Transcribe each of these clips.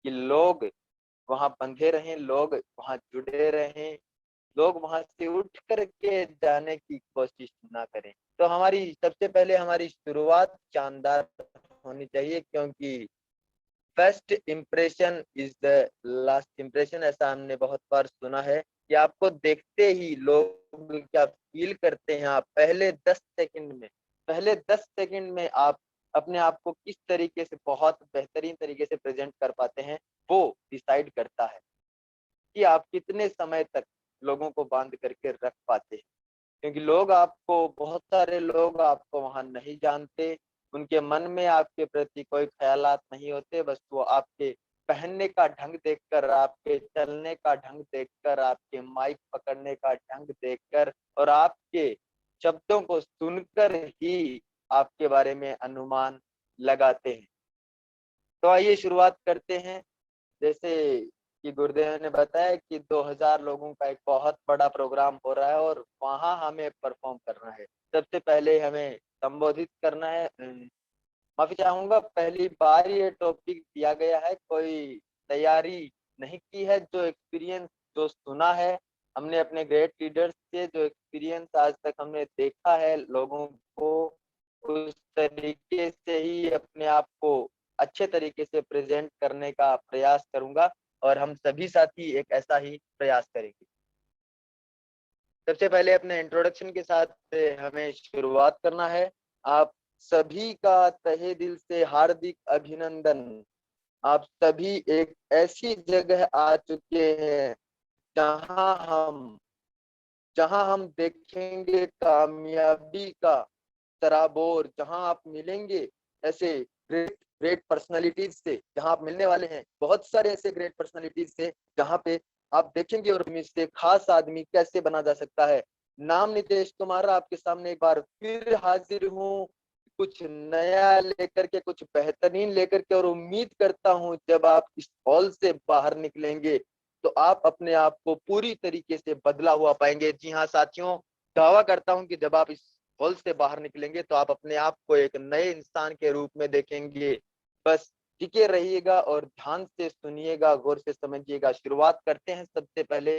कि लोग वहां बंधे रहें, लोग वहां जुड़े रहें, लोग वहां से उठ करके जाने की कोशिश ना करें। तो हमारी सबसे पहले हमारी शुरुआत शानदार होनी चाहिए, क्योंकि first impression is the last impression, ऐसा हमने बहुत बार सुना है कि आपको देखते ही लोग क्या फील करते हैं, आप पहले 10 सेकंड में आप अपने आप को किस तरीके से बहुत बेहतरीन तरीके से प्रेजेंट कर पाते हैं, वो डिसाइड करता है कि आप कितने समय तक लोगों को बांध करके रख पाते हैं। क्योंकि बहुत सारे लोग आपको वहां नहीं जानते, उनके मन में आपके प्रति कोई ख्यालात नहीं होते, बस वो आपके पहनने का ढंग देखकर, आपके चलने का ढंग देखकर, आपके माइक पकड़ने का ढंग देखकर और आपके शब्दों को सुनकर ही आपके बारे में अनुमान लगाते हैं। तो आइए शुरुआत करते हैं। जैसे कि गुरुदेव ने बताया कि 2000 लोगों का एक बहुत बड़ा प्रोग्राम हो रहा है और वहां हमें परफॉर्म करना है। सबसे पहले हमें संबोधित करना है। माफी चाहूंगा, पहली बार ये टॉपिक दिया गया है, कोई तैयारी नहीं की है। जो सुना है हमने अपने ग्रेट लीडर्स से, जो एक्सपीरियंस आज तक हमने देखा है लोगों को, उस तरीके से ही अपने आप को अच्छे तरीके से प्रेजेंट करने का प्रयास करूंगा और हम सभी साथी एक ऐसा ही प्रयास करेंगे। सबसे पहले अपने इंट्रोडक्शन के साथ हमें शुरुआत करना है। आप सभी का तहे दिल से हार्दिक अभिनंदन। आप सभी एक ऐसी जगह आ चुके हैं जहां हम जहां हम देखेंगे कामयाबी का सराबोर, जहां आप मिलेंगे ऐसे ग्रेट ग्रेट पर्सनालिटीज से, जहां आप मिलने वाले हैं बहुत सारे ऐसे ग्रेट पर्सनालिटीज से, जहां पे आप देखेंगे और इससे खास आदमी कैसे बना जा सकता है। नाम नितेश कुमार, आपके सामने एक बार फिर हाजिर हूँ, कुछ नया लेकर के, कुछ बेहतरीन लेकर के, और उम्मीद करता हूँ जब आप इस हॉल से बाहर निकलेंगे तो आप अपने आप को पूरी तरीके से बदला हुआ पाएंगे। जी हाँ साथियों, दावा करता हूँ कि जब आप इस हॉल से बाहर निकलेंगे तो आप अपने आप को एक नए इंसान के रूप में देखेंगे। बस टिके रहिएगा और ध्यान से सुनिएगा, गौर से समझिएगा। शुरुआत करते हैं। सबसे पहले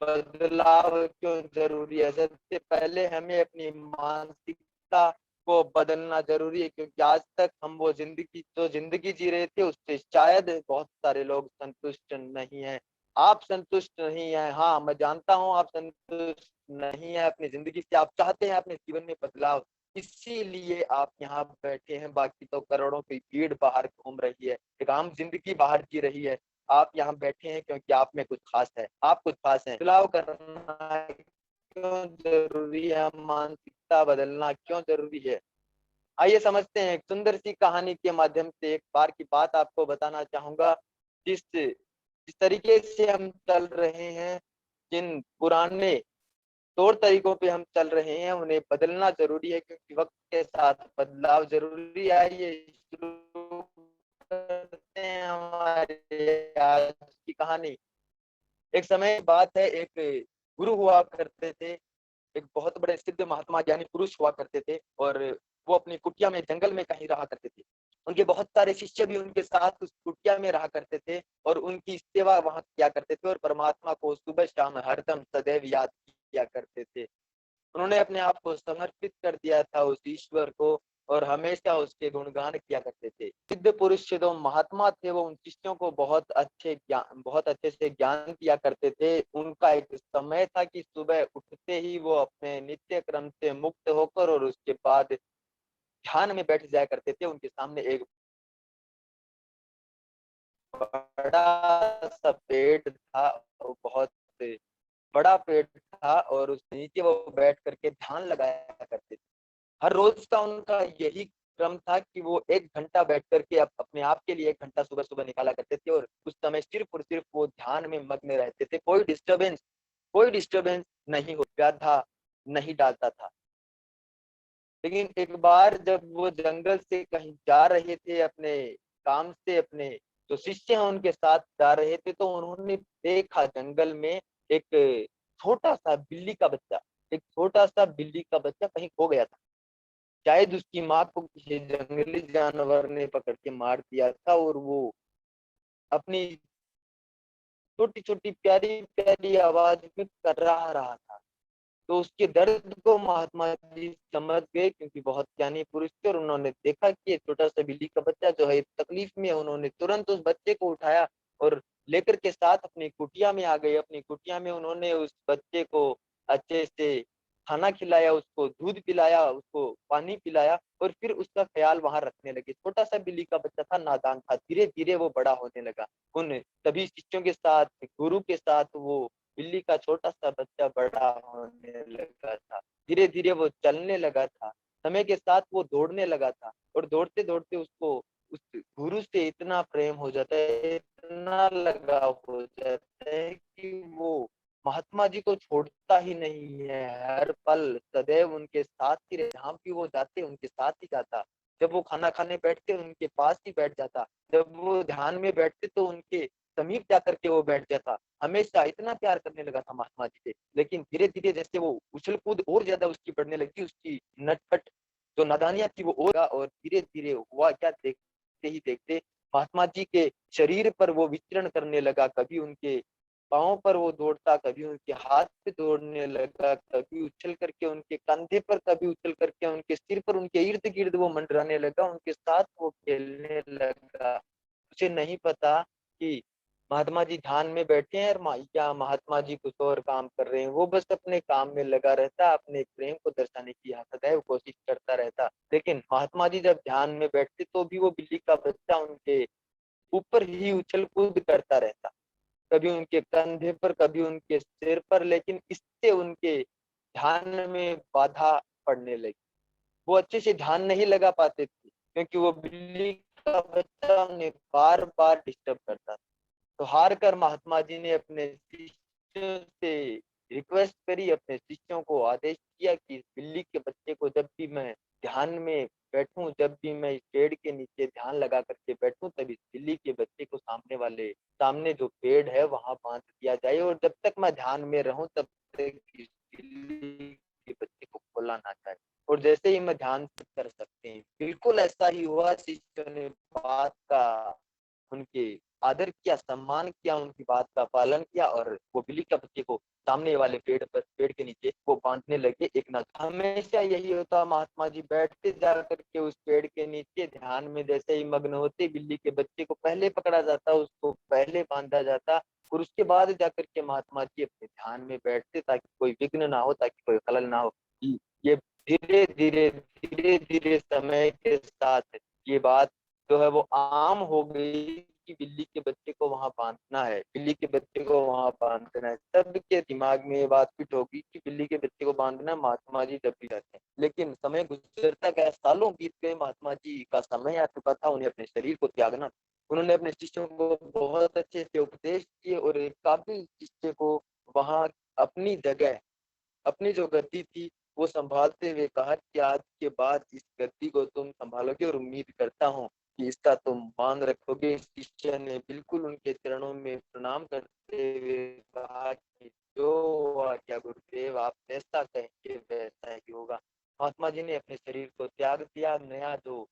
बदलाव क्यों जरूरी है? सबसे पहले हमें अपनी मानसिकता को बदलना जरूरी है, क्योंकि आज तक हम वो जिंदगी जी रहे थे उससे शायद बहुत सारे लोग संतुष्ट नहीं है। आप संतुष्ट नहीं है, हाँ मैं जानता हूँ आप संतुष्ट नहीं है अपनी जिंदगी से, आप चाहते हैं अपने जीवन में बदलाव, इसीलिए आप यहाँ बैठे हैं। बाकी तो करोड़ों की भीड़ बाहर घूम रही है, एक आम जिंदगी बाहर जी रही है। आप यहाँ बैठे हैं क्योंकि आप में कुछ खास है, आप कुछ खास हैं। बदलाव करना क्यों जरूरी है? मानसिकता बदलना क्यों जरूरी है? आइए समझते हैं। एक सुंदर सी कहानी के माध्यम से एक बार की बात आपको बताना चाहूंगा। जिस तरीके से हम चल रहे हैं, जिन पुराने तौर तरीकों पे हम चल रहे हैं, उन्हें बदलना जरूरी है, क्योंकि वक्त के साथ बदलाव जरूरी है। ये शुरू करते हैं हमारी आज की कहानी। एक समय की बात है, एक गुरु हुआ करते थे, एक बहुत बड़े सिद्ध महात्मा ज्ञानी पुरुष हुआ करते थे, और वो अपनी कुटिया में जंगल में कहीं रहा करते थे। उनके बहुत सारे शिष्य भी उनके साथ उस कुटिया में रहा करते थे और उनकी सेवा वहां किया करते थे और परमात्मा को सुबह शाम हरदम सदैव याद किया करते थे। उन्होंने अपने आप को समर्पित कर दिया था उस ईश्वर को और हमेशा उसके गुणगान किया करते थे। सिद्ध पुरुष जो महात्मा थे वो उन शिष्यों को बहुत अच्छे से ज्ञान दिया करते थे। उनका एक समय था कि सुबह उठते ही वो अपने नित्य क्रम से मुक्त होकर और उसके बाद ध्यान में बैठ जाया करते थे। उनके सामने एक बड़ा सा पेड़ था, बहुत बड़ा पेड़ था, और उस नीचे वो बैठ करके ध्यान लगाया करते थे। हर रोज का उनका यही क्रम था कि वो 1 घंटा बैठ करके अपने आप के लिए 1 घंटा सुबह सुबह निकाला करते थे और उस समय सिर्फ और सिर्फ वो ध्यान में मग्न रहते थे। कोई डिस्टरबेंस नहीं हो था, नहीं डालता था। लेकिन एक बार जब वो जंगल से कहीं जा रहे थे अपने काम से, अपने जो शिष्य हैं उनके साथ जा रहे थे, तो उन्होंने देखा जंगल में एक छोटा सा बिल्ली का बच्चा एक छोटा सा बिल्ली का बच्चा कहीं खो गया था। शायद उसकी माँ को किसी जंगली जानवर ने पकड़ के मार दिया था और वो अपनी छोटी छोटी प्यारी प्यारी आवाज में कराह रहा था। तो उसके दर्द को महात्मा जी समझ गए, क्योंकि बहुत ज्ञानी पुरुष थे, और उन्होंने देखा कि ये छोटा सा बिल्ली का बच्चा जो है तकलीफ में है। उन्होंने तुरंत उस बच्चे को उठाया और लेकर के साथ अपनी कुटिया में आ गए। अपनी कुटिया में उन्होंने उस बच्चे को अच्छे से खाना खिलाया, उसको दूध पिलाया, उसको पानी पिलाया, और फिर उसका ख्याल वहां रखने लगे। छोटा सा बिल्ली का बच्चा था, नादान था। धीरे धीरे वो बड़ा होने लगा। उन सभी शिष्यों के साथ, गुरु के साथ वो बिल्ली का छोटा सा बच्चा बड़ा होने लगा था। धीरे धीरे वो चलने लगा था। समय के साथ वो दौड़ने लगा था, और दौड़ते दौड़ते उसको उस गुरु से इतना प्रेम हो जाता है, इतना लगाव हो जाता है कि वो महात्मा जी को छोड़ता ही नहीं है। हर पल सदैव उनके साथ ही रहे। जहाँ भी वो जाते उनके साथ ही जाता। जब वो खाना खाने बैठते उनके पास ही बैठ जाता। जब वो ध्यान में बैठते तो उनके समीप जाकर के वो बैठ जाता। हमेशा इतना प्यार करने लगा था महात्मा जी से। लेकिन धीरे धीरे जैसे वो उछल कूद और ज्यादा उसकी बढ़ने लगी, उसकी नटखट जो नादानियां थी वो और धीरे धीरे हुआ क्या, देखते ही देखते महात्मा जी के शरीर पर वो विचरण करने लगा। कभी उनके पाँव पर वो दौड़ता, कभी उनके हाथ पे दौड़ने लगा, कभी उछल करके उनके कंधे पर, कभी उछल करके उनके सिर पर, उनके इर्द गिर्द वो मंडराने लगा, उनके साथ वो खेलने लगा। उसे नहीं पता कि महात्मा जी ध्यान में बैठे हैं और या महात्मा जी कुछ और काम कर रहे हैं। वो बस अपने काम में लगा रहता, अपने प्रेम को दर्शाने की सदैव कोशिश करता रहता। लेकिन महात्मा जी जब ध्यान में बैठते तो भी वो बिल्ली का बच्चा उनके ऊपर ही उछल कूद करता रहता, कभी उनके कंधे पर, कभी उनके सिर पर। लेकिन इससे उनके ध्यान में बाधा पड़ने लगी। वो अच्छे से ध्यान नहीं लगा पाते थे, क्योंकि वो बिल्ली का बच्चा उन्हें बार बार डिस्टर्ब करता था। तो हार कर महात्मा जी ने अपने शिष्यों से रिक्वेस्ट करी, अपने शिष्यों को आदेश किया कि इस बिल्ली के बच्चे को जब भी मैं ध्यान में बैठूं, जब भी मैं इस पेड़ के नीचे ध्यान लगा करके बैठूं, तब इस बिल्ली के बच्चे को सामने जो पेड़ है वहां बांध दिया जाए, और जब तक मैं ध्यान में रहूं तब तक इस बिल्ली के बच्चे को खोला ना जाए। और जैसे ही मैं ध्यान से कर सकते हैं, बिल्कुल ऐसा ही हुआ। शिष्यों ने बात का उनके आदर किया, सम्मान किया, उनकी बात का पालन किया, और वो बिल्ली के बच्चे को सामने वाले पेड़ के नीचे वो बांधने लगे। एक न हमेशा यही होता, महात्मा जी बैठते जा करके उस पेड़ के नीचे ध्यान में, जैसे ही मग्न होते बिल्ली के बच्चे को पहले पकड़ा जाता, उसको पहले बांधा जाता, और उसके बाद जाकर के महात्मा जी अपने ध्यान में बैठते, ताकि कोई विघ्न ना हो, ताकि कोई खलल ना हो। ये धीरे धीरे समय के साथ ये बात जो है वो आम हो गई कि बिल्ली के बच्चे को वहां बांधना है, बिल्ली के बच्चे को वहां बांधना है। सबके दिमाग में ये बात फिट होगी कि बिल्ली के बच्चे को बांधना महात्मा जी जब भी रहते हैं। लेकिन समय गुजरता गया, सालों बीत गए, महात्मा जी का समय आ चुका था, उन्हें अपने शरीर को त्यागना। उन्होंने अपने शिष्यों को बहुत अच्छे से उपदेश किए, और एक काबिल शिष्य को वहां अपनी जगह, अपनी जो गद्दी थी वो संभालते हुए कहा कि आज के बाद इस गद्दी को तुम संभालोगे, और उम्मीद करता हूँ कि इसका तुम मान रखोगे। शिष्य ने बिल्कुल उनके चरणों में प्रणाम करते हुए कहा कि जो आज्ञा गुरुदेव, आप जैसा कहेंगे वैसा ही होगा। महात्मा जी ने अपने शरीर को त्याग दिया। नया जो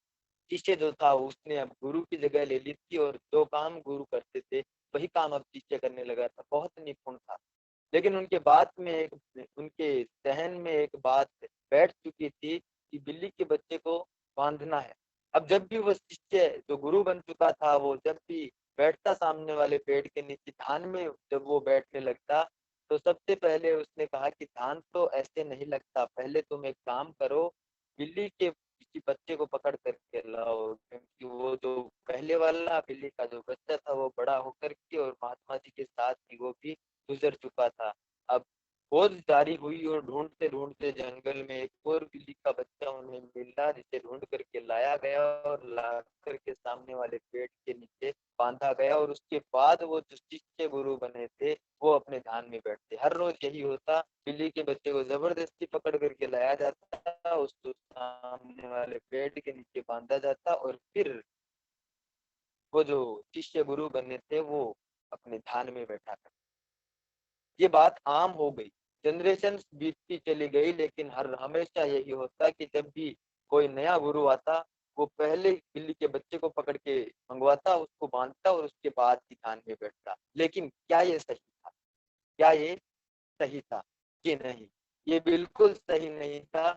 शिष्य जो था उसने अब गुरु की जगह ले ली थी, और जो काम गुरु करते थे वही काम अब शिष्य करने लगा था। बहुत निपुण था। लेकिन उनके जहन में एक बात बैठ चुकी थी कि बिल्ली के बच्चे को बांधना है। अब जब भी वो शिष्य जो गुरु बन चुका था, वो जब भी बैठता सामने वाले पेड़ के नीचे ध्यान में, जब वो बैठने लगता, तो सबसे पहले उसने कहा कि ध्यान तो ऐसे नहीं लगता, पहले तुम एक काम करो, बिल्ली के किसी बच्चे को पकड़ करके लाओ। क्योंकि वो जो पहले वाला बिल्ली का जो बच्चा था वो बड़ा होकर के और महात्मा जी के साथ ही वो भी गुजर चुका था। अब खोज जारी हुई, और ढूंढते ढूंढते जंगल में एक और बिल्ली का बच्चा उन्हें मिला, जिसे ढूंढ करके लाया गया, और ला करके सामने वाले पेड़ के नीचे बांधा गया। और उसके बाद वो जो शिष्य गुरु बने थे वो अपने ध्यान में बैठते। हर रोज यही होता, बिल्ली के बच्चे को जबरदस्ती पकड़ करके लाया जाता, उसको सामने वाले पेड़ के नीचे बांधा जाता, और फिर वो जो शिष्य गुरु बने थे वो अपने ध्यान में बैठा करते। ये बात आम हो गई, जनरेशन बीतती चली गई, लेकिन हर हमेशा यही होता कि जब भी कोई नया गुरु आता, वो पहले बिल्ली के बच्चे को पकड़ के मंगवाता, उसको बांधता और उसके बाद ही ध्यान में बैठता। लेकिन क्या ये सही था? क्या ये सही था कि नहीं? ये बिल्कुल सही नहीं था।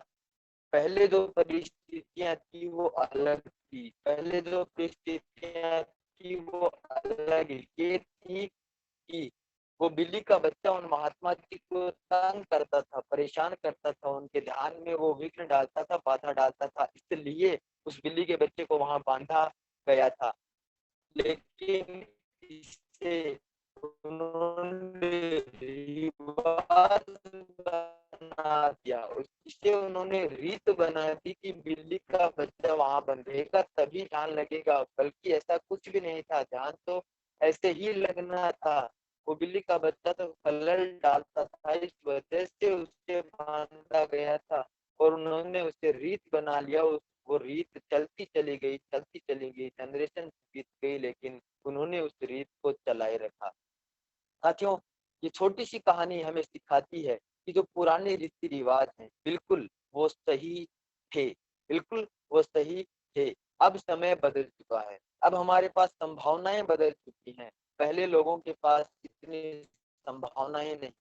पहले जो परिस्थितियां थी वो अलग थी। पहले जो परिस्थितियां थी वो अलग ये थी कि वो बिल्ली का बच्चा उन महात्मा जी को तंग करता था, परेशान करता था, उनके ध्यान में वो विघ्न डालता था, बाधा डालता था, इसलिए उस बिल्ली के बच्चे को वहां बांधा गया था। लेकिन इससे उन्होंने रिवाज बना दिया, इससे उन्होंने रीत बना दी कि बिल्ली का बच्चा वहां बंधेगा तभी ध्यान लगेगा, बल्कि ऐसा कुछ भी नहीं था। ध्यान तो ऐसे ही लगना था। वो बिल्ली का बच्चा तो खलल डालता था, इस वजह से उसे बांधा गया था और उन्होंने उसे रीत बना लिया। वो रीत चलती चली गई, चलती चली गई, जनरेशन बीत गई, लेकिन उन्होंने उस रीत को चलाए रखा। साथियों, ये छोटी सी कहानी हमें सिखाती है कि जो पुराने रीति रिवाज हैं बिल्कुल वो सही थे, बिल्कुल वो सही थे। अब समय बदल चुका है, अब हमारे पास संभावनाएं बदल चुकी हैं। पहले लोगों के पास इतनी संभावनाएं नहीं।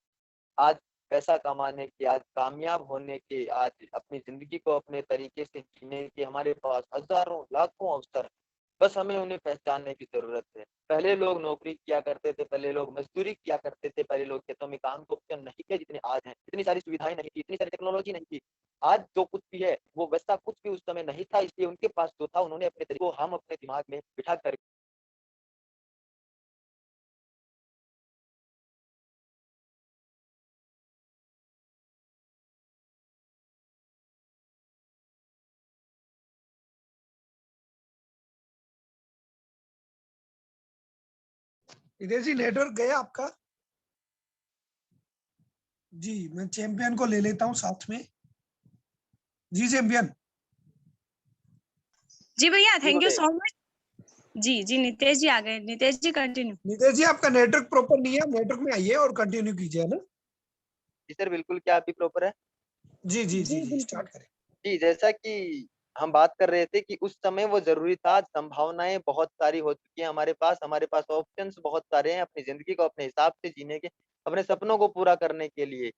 आज पैसा कमाने के, आज कामयाब होने के, आज अपनी जिंदगी को अपने तरीके से जीने के हमारे पास हजारों लाखों अवसर। बस हमें उन्हें पहचानने की जरूरत है। पहले लोग नौकरी किया करते थे, पहले लोग मजदूरी किया करते थे, पहले लोग खेतों में काम के ऑप्शन नहीं थे जितने आज हैं। इतनी सारी सुविधाएं नहीं थी, इतनी सारी टेक्नोलॉजी नहीं थी। आज जो कुछ भी है वो वैसा कुछ भी उस समय नहीं था, इसलिए उनके पास जो था उन्होंने अपने तरीके को हम अपने दिमाग में बिठा कर नितेश जी नेटवर्क गया आपका? जी मैं चैंपियन को ले लेता हूँ साथ में। जी चैंपियन। जी भैया, थैंक यू बताइए। So much. जी जी नितेश जी आ गए। नितेश जी कंटिन्यू। नितेश जी आपका नेटवर्क प्रॉपर नहीं है, नेटवर्क में आइए और कंटिन्यू कीजिए, है ना? जी सर, बिल्कुल। क्या अभी प्रॉपर है? जी जी जी जी जी बिल्कुल। स्टार्ट करें। जी, जैसा कि हम बात कर रहे थे कि उस समय वो जरूरी था। आज संभावनाएं बहुत सारी हो चुकी हैं हमारे पास ऑप्शंस बहुत सारे हैं अपनी जिंदगी को अपने हिसाब से जीने के, अपने सपनों को पूरा करने के लिए।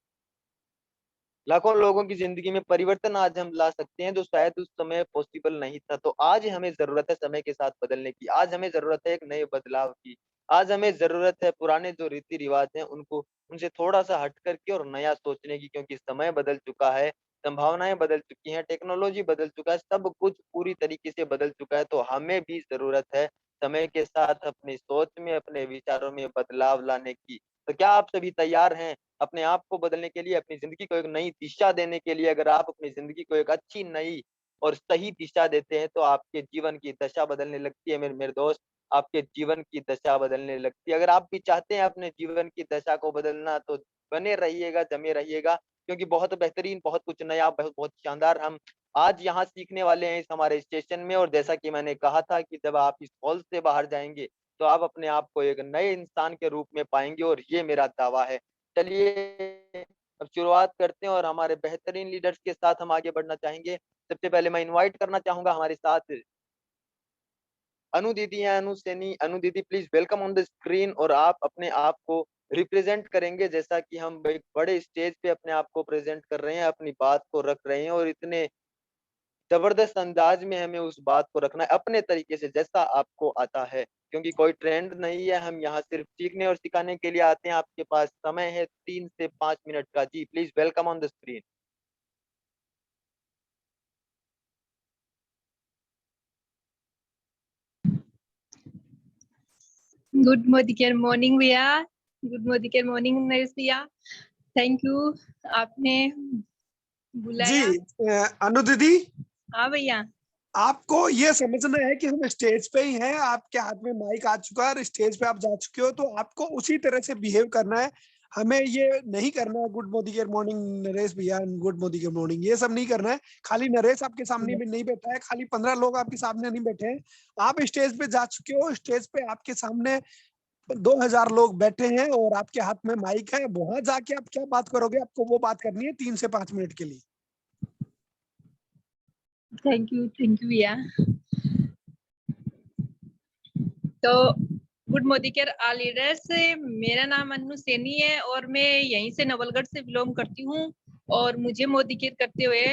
लाखों लोगों की जिंदगी में परिवर्तन आज हम ला सकते हैं जो शायद उस समय पॉसिबल नहीं था। तो आज हमें जरूरत है समय के साथ बदलने की, आज हमें जरूरत है एक नए बदलाव की, आज हमें जरूरत है पुराने जो रीति रिवाज हैं उनको, उनसे थोड़ा सा हट करके और नया सोचने की, क्योंकि समय बदल चुका है, संभावनाएं बदल चुकी हैं, टेक्नोलॉजी बदल चुका है, सब कुछ पूरी तरीके से बदल चुका है। तो हमें भी जरूरत है समय के साथ अपनी सोच में, अपने विचारों में बदलाव लाने की। तो क्या आप सभी तैयार हैं अपने आप को बदलने के लिए, अपनी जिंदगी को एक नई दिशा देने के लिए? अगर आप अपनी जिंदगी को एक अच्छी, नई और सही दिशा देते हैं तो आपके जीवन की दशा बदलने लगती है मेरे मेरे दोस्त, आपके जीवन की दशा बदलने लगती है। अगर आप भी चाहते हैं अपने जीवन की दशा को बदलना तो बने रहिएगा, जमे रहिएगा, क्योंकि बहुत बेहतरीन, बहुत कुछ नया, बहुत बहुत शानदार हम आज यहाँ सीखने वाले हैं इस हमारे स्टेशन में। और जैसा कि मैंने कहा था कि जब आप इस हॉल से बाहर जाएंगे तो आप अपने आप को एक नए इंसान के रूप में पाएंगे, और ये मेरा दावा है। चलिए अब शुरुआत करते हैं और हमारे बेहतरीन लीडर्स के साथ हम आगे बढ़ना चाहेंगे। सबसे पहले मैं इनवाइट करना चाहूंगा हमारे साथ अनु दीदी हैं, अनु सैनी। अनु दीदी please welcome on the screen. और आप अपने आप को रिप्रेजेंट करेंगे, जैसा कि हम एक बड़े स्टेज पे अपने आप को प्रेजेंट कर रहे हैं, अपनी बात को रख रहे हैं, और इतने जबरदस्त अंदाज में हमें उस बात को रखना है अपने तरीके से जैसा आपको आता है, क्योंकि कोई ट्रेंड नहीं है। हम यहाँ सिर्फ सीखने और सिखाने के लिए आते हैं। आपके पास समय है 3 से 5 मिनट का। जी please welcome on the screen. Good morning भैया। गुड मॉर्निंग नरेश भैया। थैंक यू, आपने जी बुलाया। अनु दीदी, हाँ भैया। आपको ये समझना है कि हम स्टेज पे ही हैं, आपके हाथ में माइक आ चुका है और स्टेज पे आप जा चुके हो, तो आपको उसी तरह से बिहेव करना है। हमें ये नहीं करना है गुड मॉर्निंग नरेश भैया, गुड मॉर्निंग, ये सब नहीं करना है। खाली नरेश आपके सामने भी नहीं बैठा है, खाली 15 लोग आपके सामने नहीं बैठे हैं। आप स्टेज पे जा चुके हो, स्टेज पे आपके सामने 2000 लोग बैठे हैं और आपके हाथ में माइक है। वहां जाके आप क्या बात करोगे, आपको वो बात करनी है 3 से 5 मिनट के लिए। थैंक यू भैया। तो good Modi care all leaders, मेरा नाम अन्नू सैनी है और मैं यहीं से नवलगढ़ से बिलोंग करती हूँ। और मुझे मोदी केयर करते हुए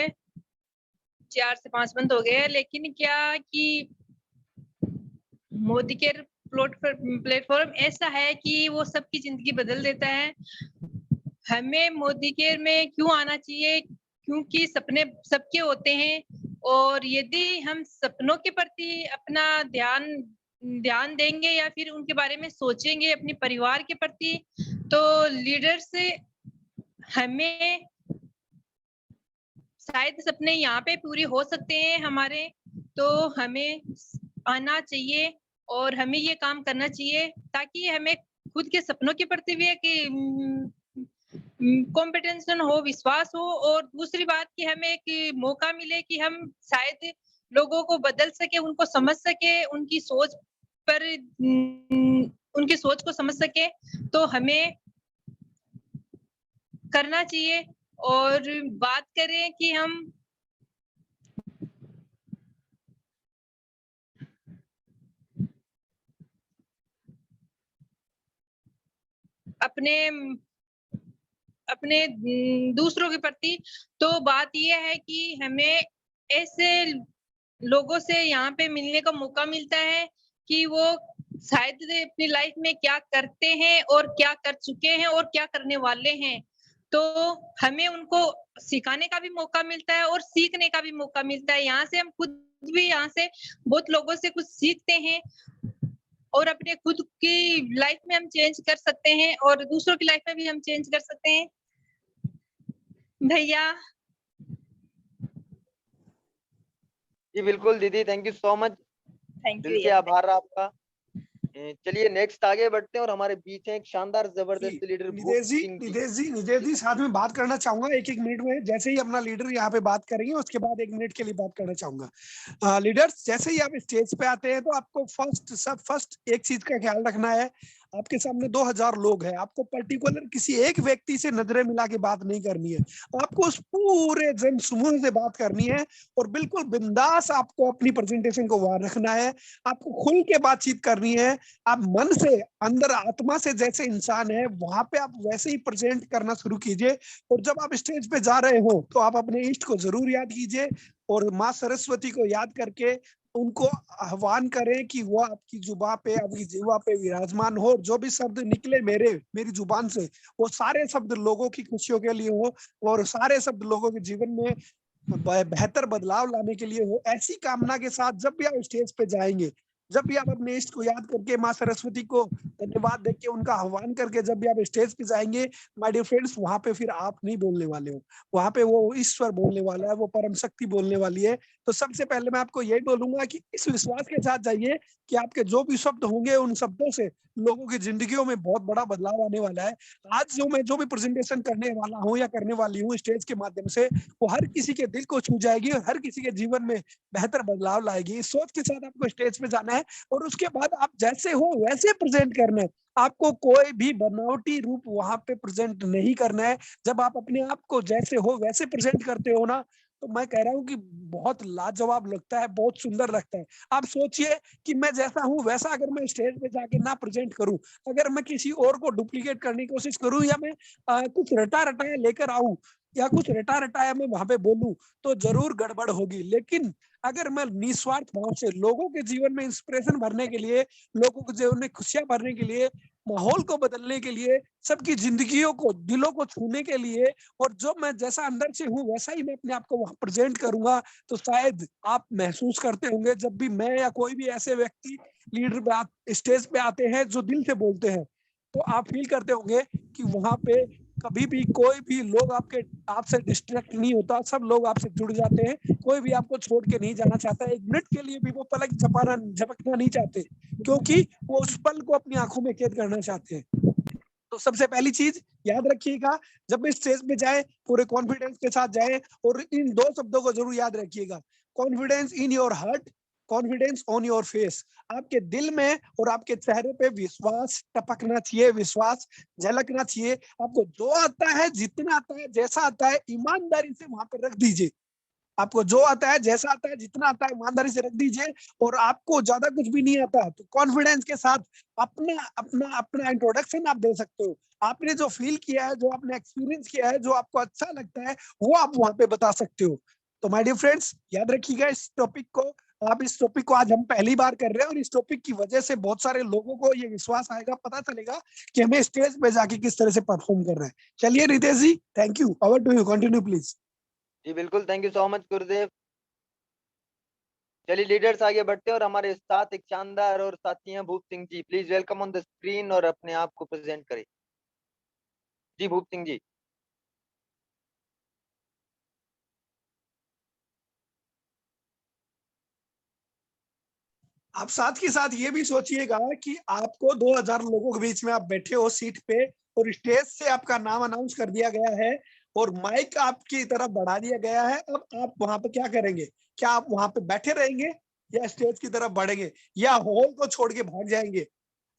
4 से 5 मंथ हो गए हैं। लेकिन क्या कि मोदी केयर प्लेटफॉर्म ऐसा है कि वो सबकी जिंदगी बदल देता है। हमें मोदी केयर में क्यों आना चाहिए? क्योंकि सपने सबके होते हैं, और यदि हम सपनों के प्रति अपना ध्यान देंगे या फिर उनके बारे में सोचेंगे अपने परिवार के प्रति, तो लीडर से हमें शायद सपने यहाँ पे पूरे हो सकते हैं हमारे। तो हमें आना चाहिए और हमें ये काम करना चाहिए ताकि हमें खुद के सपनों के प्रति भी एक कॉम्पिटिशन हो, विश्वास हो, और दूसरी बात कि हमें एक मौका मिले कि हम शायद लोगों को बदल सके, उनको समझ सके, उनकी सोच पर उनकी सोच को समझ सके। तो हमें करना चाहिए। और बात करें कि हम अपने अपने दूसरों के प्रति, तो बात ये है कि हमें ऐसे लोगों से यहाँ पे मिलने का मौका मिलता है कि वो शायद अपनी लाइफ में क्या करते हैं और क्या कर चुके हैं और क्या करने वाले हैं। तो हमें उनको सिखाने का भी मौका मिलता है और सीखने का भी मौका मिलता है। यहाँ से हम खुद भी यहाँ से बहुत लोगों से कुछ सीखते हैं और अपने खुद की लाइफ में हम चेंज कर सकते हैं और दूसरों की लाइफ में भी हम चेंज कर सकते हैं। भैया जी बिल्कुल दीदी, thank you so much, thank दिल यू से आभार आपका। चलिए नेक्स्ट आगे बढ़ते हैं और हमारे बीच है एक शानदार जबरदस्त लीडर भूप सिंह जी। नितेश जी साथ में बात करना चाहूंगा 1-1 मिनट में। जैसे ही अपना लीडर यहाँ पे बात करेंगे उसके बाद 1 मिनट के लिए बात करना चाहूंगा। लीडर्स जैसे ही आप स्टेज पे आते हैं तो आपको फर्स्ट एक चीज का ख्याल रखना है। आपके सामने 2000 लोग हैं, आपको पर्टिकुलर किसी एक व्यक्ति से नजरें मिला के बात नहीं करनी है, आपको उस पूरे जन समूह से बात करनी है और बिल्कुल बिंदास आपको अपनी प्रेजेंटेशन को वहां रखना है। आपको खुल के बातचीत करनी है। आप मन से अंदर आत्मा से जैसे इंसान है वहां पे आप वैसे ही प्रेजेंट करना शुरू कीजिए। और जब आप स्टेज पे जा रहे हो तो आप अपने इष्ट को जरूर याद कीजिए और माँ सरस्वती को याद करके उनको आह्वान करें कि वो आपकी जुबान पे, आपकी जीवा पे विराजमान हो। जो भी शब्द निकले मेरी जुबान से, वो सारे शब्द लोगों की खुशियों के लिए हो और सारे शब्द लोगों के जीवन में बेहतर बदलाव लाने के लिए हो। ऐसी कामना के साथ जब भी आप स्टेज पे जाएंगे, जब भी आप अपने इष्ट को याद करके माँ सरस्वती को धन्यवाद देके उनका आह्वान करके जब भी आप स्टेज पे जाएंगे, माय डियर फ्रेंड्स, वहां पे फिर आप नहीं बोलने वाले हो, वहां पे वो ईश्वर बोलने वाला है, वो परम शक्ति बोलने वाली है। तो सबसे पहले मैं आपको यही बोलूंगा कि इस विश्वास के साथ जाइए कि आपके जो भी शब्द होंगे उन शब्दों से लोगों की जिंदगियों में बहुत बड़ा बदलाव आने वाला है। आज जो भी प्रेजेंटेशन करने वाला हूँ या करने वाली हूँ स्टेज के माध्यम से, वो हर किसी के दिल को छू जाएगी और हर किसी के जीवन में बेहतर बदलाव लाएगी। इस सोच के साथ आपको स्टेज पे जाना है और उसके बाद आप जैसे हो वैसे प्रेजेंट करना है। आपको कोई भी बनावटी रूप वहां पे प्रेजेंट नहीं करना है। जब आप अपने आप को जैसे हो वैसे प्रेजेंट करते हो ना, तो मैं कह रहा हूँ कि बहुत लाजवाब लगता है, बहुत सुंदर लगता है। आप सोचिए कि मैं जैसा हूँ वैसा अगर मैं स्टेज पे जाके ना प्रेजेंट करूं, अगर मैं किसी और को डुप्लीकेट करने की कोशिश करूं या मैं कुछ रटा रटाया लेकर आऊं या कुछ रटा रटाया मैं वहां पे बोलूं, तो जरूर गड़बड़ होगी। लेकिन अगर मैं निस्वार्थ भाव से लोगों के जीवन में इंस्पिरेशन भरने के लिए, लोगों के जीवन में खुशियां भरने के लिए, माहौल को बदलने के लिए, सबकी जिंदगियों को, दिलों को छूने के लिए, और जो मैं जैसा अंदर से हूँ वैसा ही मैं अपने आप को वहां प्रेजेंट करूंगा, तो शायद आप महसूस करते होंगे जब भी मैं या कोई भी ऐसे व्यक्ति लीडर पे स्टेज पे आते हैं जो दिल से बोलते हैं, तो आप फील करते होंगे कि वहां पे कभी भी कोई भी लोग आपसे डिस्ट्रैक्ट नहीं होता, सब लोग आपसे जुड़ जाते हैं। कोई भी आपको छोड़ के नहीं जाना चाहता, एक मिनट के लिए भी वो पलक झपकना नहीं चाहते, क्योंकि वो उस पल को अपनी आंखों में कैद करना चाहते हैं। तो सबसे पहली चीज याद रखिएगा, जब भी स्टेज पे जाए पूरे कॉन्फिडेंस के साथ जाए और इन 2 शब्दों को जरूर याद रखिएगा, confidence in your heart, confidence on your face. आपके दिल में और आपके चेहरे पे विश्वास टपकना चाहिए, विश्वास झलकना चाहिए। आपको जो आता है, जितना आता है, जैसा आता है, ईमानदारी से वहां पर रख दीजिए। आपको जो आता है, जैसा आता है, जितना आता है ईमानदारी से रख दीजिए। और आपको ज्यादा कुछ भी नहीं आता तो कॉन्फिडेंस के साथ अपना अपना अपना इंट्रोडक्शन आप दे सकते हो। आपने जो फील किया है, जो आपने एक्सपीरियंस किया है, जो आपको अच्छा लगता है, वो आप वहां पे बता सकते हो। तो माय डियर फ्रेंड्स, याद रखिएगा इस टॉपिक को। आप इस टॉपिक को आज हम पहली बार कर रहे हैं और इस टॉपिक की वजह से बहुत सारे लोगों को ये विश्वास आएगा, पता चलेगा कि हमें स्टेज पे जाके किस तरह से परफॉर्म कर रहे हैं। चलिए Ritesh ji, thank you. Over to you, continue please. जी बिल्कुल, थैंक यू सो मच गुरुदेव। चलिए लीडर्स आगे बढ़ते हैं और हमारे साथ एक शानदार और साथी हैं Bhoop Singh ji. Please welcome on the screen और अपने आप को प्रेजेंट करें। जी भूप सिंह जी। आप साथ के साथ ये भी सोचिएगा कि आपको 2000 लोगों के बीच में आप बैठे हो सीट पे और स्टेज से आपका नाम अनाउंस कर दिया गया है और माइक आपकी तरफ बढ़ा दिया गया है। अब आप वहां पे क्या करेंगे? क्या आप वहां पे बैठे रहेंगे या स्टेज की तरफ बढ़ेंगे या हॉल को छोड़ के भाग जाएंगे?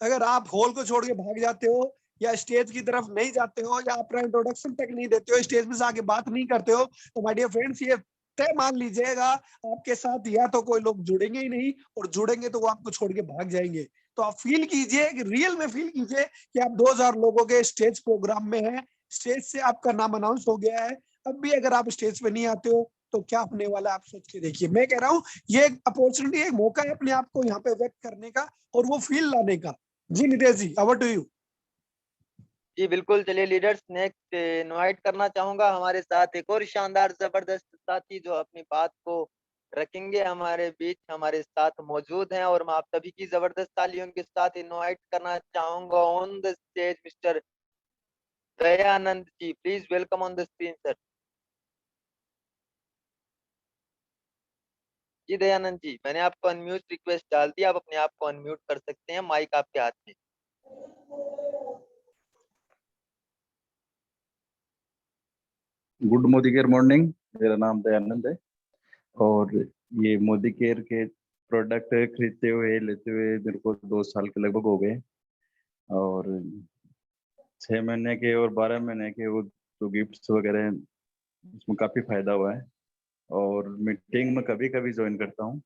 अगर आप हॉल को छोड़ के भाग जाते हो या स्टेज की तरफ नहीं जाते हो या अपना इंट्रोडक्शन तक नहीं देते हो, स्टेज पे से आके बात नहीं करते हो, तो माय डियर फ्रेंड्स, ये तय मान लीजिएगा आपके साथ या तो कोई लोग जुड़ेंगे ही नहीं, और जुड़ेंगे तो वो आपको छोड़ के भाग जाएंगे। तो आप फील कीजिए, रियल में फील कीजिए कि आप 2000 लोगों के स्टेज प्रोग्राम में हैं, स्टेज से आपका नाम अनाउंस हो गया है। अब भी अगर आप स्टेज पे नहीं आते हो तो क्या होने वाला है आप सोच के देखिए। मैं कह रहा हूँ ये एक अपॉर्चुनिटी, एक मौका है अपने आप को यहाँ पे व्यक्त करने का और वो फील लाने का। जी Nitesh ji, over to you. जी बिल्कुल, चलिए लीडर्स नेक्स्ट इनवाइट करना चाहूंगा हमारे साथ एक और शानदार जबरदस्त साथी जो अपनी बात को रखेंगे हमारे बीच, हमारे साथ मौजूद हैं और मैं आप सभी की जबरदस्त तालियों के साथ इनवाइट करना चाहूंगा on the stage mister Dayanand ji. Please welcome on the screen sir. जी दयानंद जी, मैंने आपको अनम्यूट रिक्वेस्ट डाल दी, आप अपने आप को अनम्यूट कर सकते हैं, माइक आपके हाथ में। Good Modicare morning. मेरा नाम दयानंद है और ये मोदी केयर के प्रोडक्ट खरीदते हुए लेते हुए मेरे को 2 साल के लगभग हो गए। और 6 महीने के और 12 महीने के वो जो गिफ्ट्स वगैरह हैं उसमें काफ़ी फायदा हुआ है और मीटिंग में कभी कभी ज्वाइन करता हूँ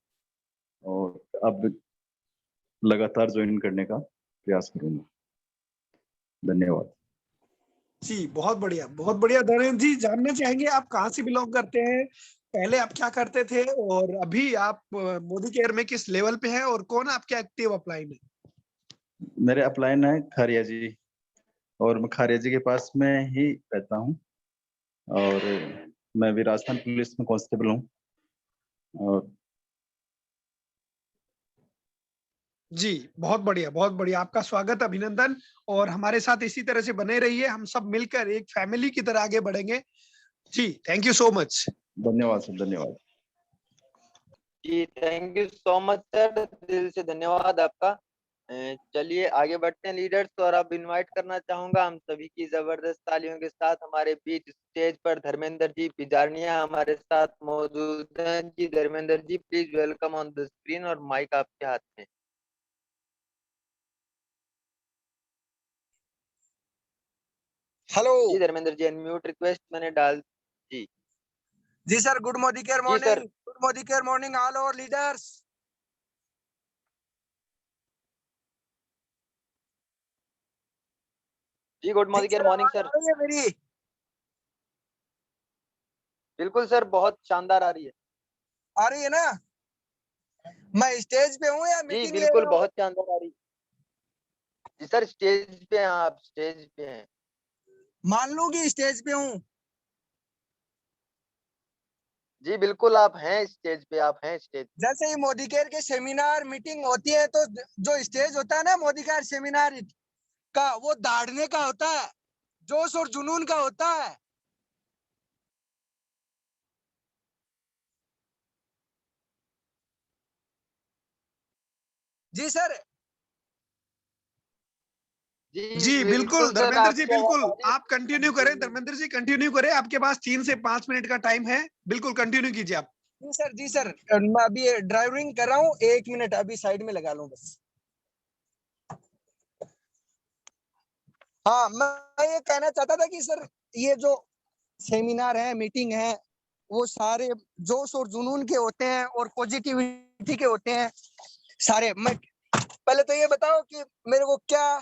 और अब लगातार ज्वाइन करने का प्रयास करूंगा। धन्यवाद। जी बहुत बढ़िया, बहुत बढ़िया। धनेन्द्र जी, जानना चाहेंगे आप कहाँ से बिलोंग करते हैं, पहले आप क्या करते थे और अभी आप मोदी केयर में किस लेवल पे हैं और कौन आपके एक्टिव अपलाइन है? मेरे अपलाइन है खारिया जी और मैं खारिया जी के पास में ही रहता हूँ और मैं भी राजस्थान पुलिस में कांस्टेबल हूँ। और जी बहुत बढ़िया, बहुत बढ़िया। आपका स्वागत, अभिनंदन। और हमारे साथ इसी तरह से बने रहिए, हम सब मिलकर एक फैमिली की तरह आगे बढ़ेंगे। जी थैंक यू सो मच। धन्यवाद सर, धन्यवाद। जी thank you so much sir, दिल से धन्यवाद आपका। चलिए आगे बढ़ते हैं लीडर्स और अब इनवाइट करना चाहूंगा हम सभी की जबरदस्त तालियों के साथ हमारे बीच स्टेज पर धर्मेंद्र जी पिजारनिया हमारे साथ मौजूद हैं। जी Dharmendra ji, please welcome on the screen और माइक आपके हाथ में। हेलो जी धर्मेंद्र जी, अनम्यूट रिक्वेस्ट मैंने डाल। जी जी सर, गुड मोदी केयर जी morning, sir. Good Modicare morning all over leaders. जी गुड जी मॉर्निंग केयर सर, मॉर्निंग आवाज सर। आ रही है मेरी? बिल्कुल सर, बहुत शानदार आ रही है। आ रही है ना? मैं स्टेज पे हूँ या जी मीटिंग ले बिल्कुल, रहा हूँ? बहुत शानदार आ रही है। जी सर, स्टेज पे हैं आप, स्टेज पे हैं। मान लूं कि स्टेज पे हूँ। जी बिल्कुल, आप हैं स्टेज पे, आप हैं स्टेज पे। जैसे ही मोदी केयर के सेमिनार मीटिंग होती है तो जो स्टेज होता है ना मोदी केयर सेमिनार का, वो दाढ़ने का होता है, जोश और जुनून का होता है। जी सर। जी बिल्कुल बिल्कुल सर, धर्मेंद्र जी, आपकी आवाज बिल्कुल आ रही है। आप कंटिन्यू करें। धर्मेंद्र जी कंटिन्यू करें, आपके पास 3 से 5 मिनट का टाइम है, बिल्कुल कंटिन्यू कीजिए आप। जी सर, जी सर, मैं अभी ड्राइविंग कर रहा हूँ, 1 मिनट अभी साइड में लगा लूं बस। हाँ, मैं ये कहना चाहता था कि सर ये जो सेमिनार है, मीटिंग है, वो सारे जोश और जुनून के होते हैं और पॉजिटिविटी के होते हैं सारे। मैं पहले तो ये बताओ कि मेरे को क्या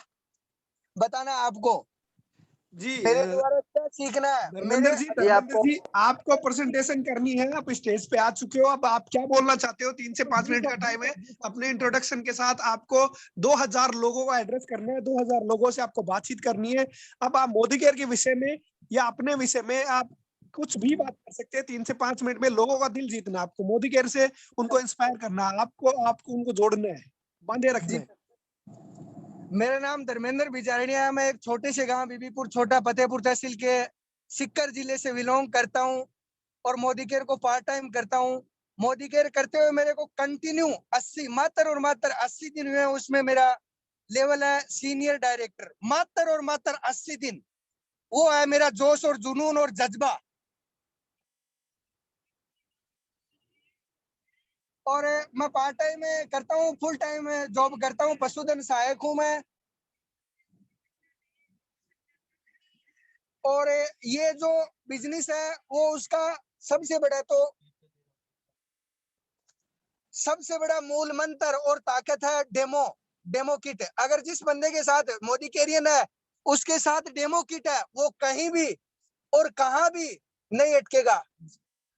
बताना है आपको, जी मेरे द्वारा क्या सीखना है। धर्मेंद्र जी, ये धर्मेंद्र आपको जी, आपको प्रेजेंटेशन करनी है, आप स्टेज पे आ चुके हो, अब आप क्या बोलना चाहते हो? 3 से 5 मिनट का टाइम है। अपने इंट्रोडक्शन के साथ आपको 2000 लोगों का एड्रेस करना है, 2000 लोगों से आपको बातचीत करनी है। अब आप मोदी केयर के विषय में या अपने विषय में आप कुछ भी बात कर सकते हैं। 3 से 5 मिनट में लोगों का दिल जीतना, आपको मोदी केयर से उनको इंस्पायर करना, आपको उनको जोड़ना है, बांधे रखना है। मेरा नाम धर्मेंद्र बिजारनिया है। मैं एक छोटे से गांव बीबीपुर छोटा फतेहपुर तहसील के सिक्कर जिले से बिलोंग करता हूं और मोदी केयर को पार्ट टाइम करता हूं। मोदी केयर करते हुए मेरे को कंटिन्यू 80 मात्र 80 दिन हुए। उसमें मेरा लेवल है सीनियर डायरेक्टर। मात्र 80 दिन, वो है मेरा जोश और जुनून और जज्बा। और मैं पार्ट टाइम में करता हूँ, फुल टाइम जॉब करता हूँ, पशुधन सहायक हूँ मैं। और ये जो बिजनेस है वो उसका सबसे बड़ा मूल मंत्र और ताकत है डेमो किट। अगर जिस बंदे के साथ मोदी कैरियन है उसके साथ डेमो किट है, वो कहीं भी और कहां भी नहीं अटकेगा।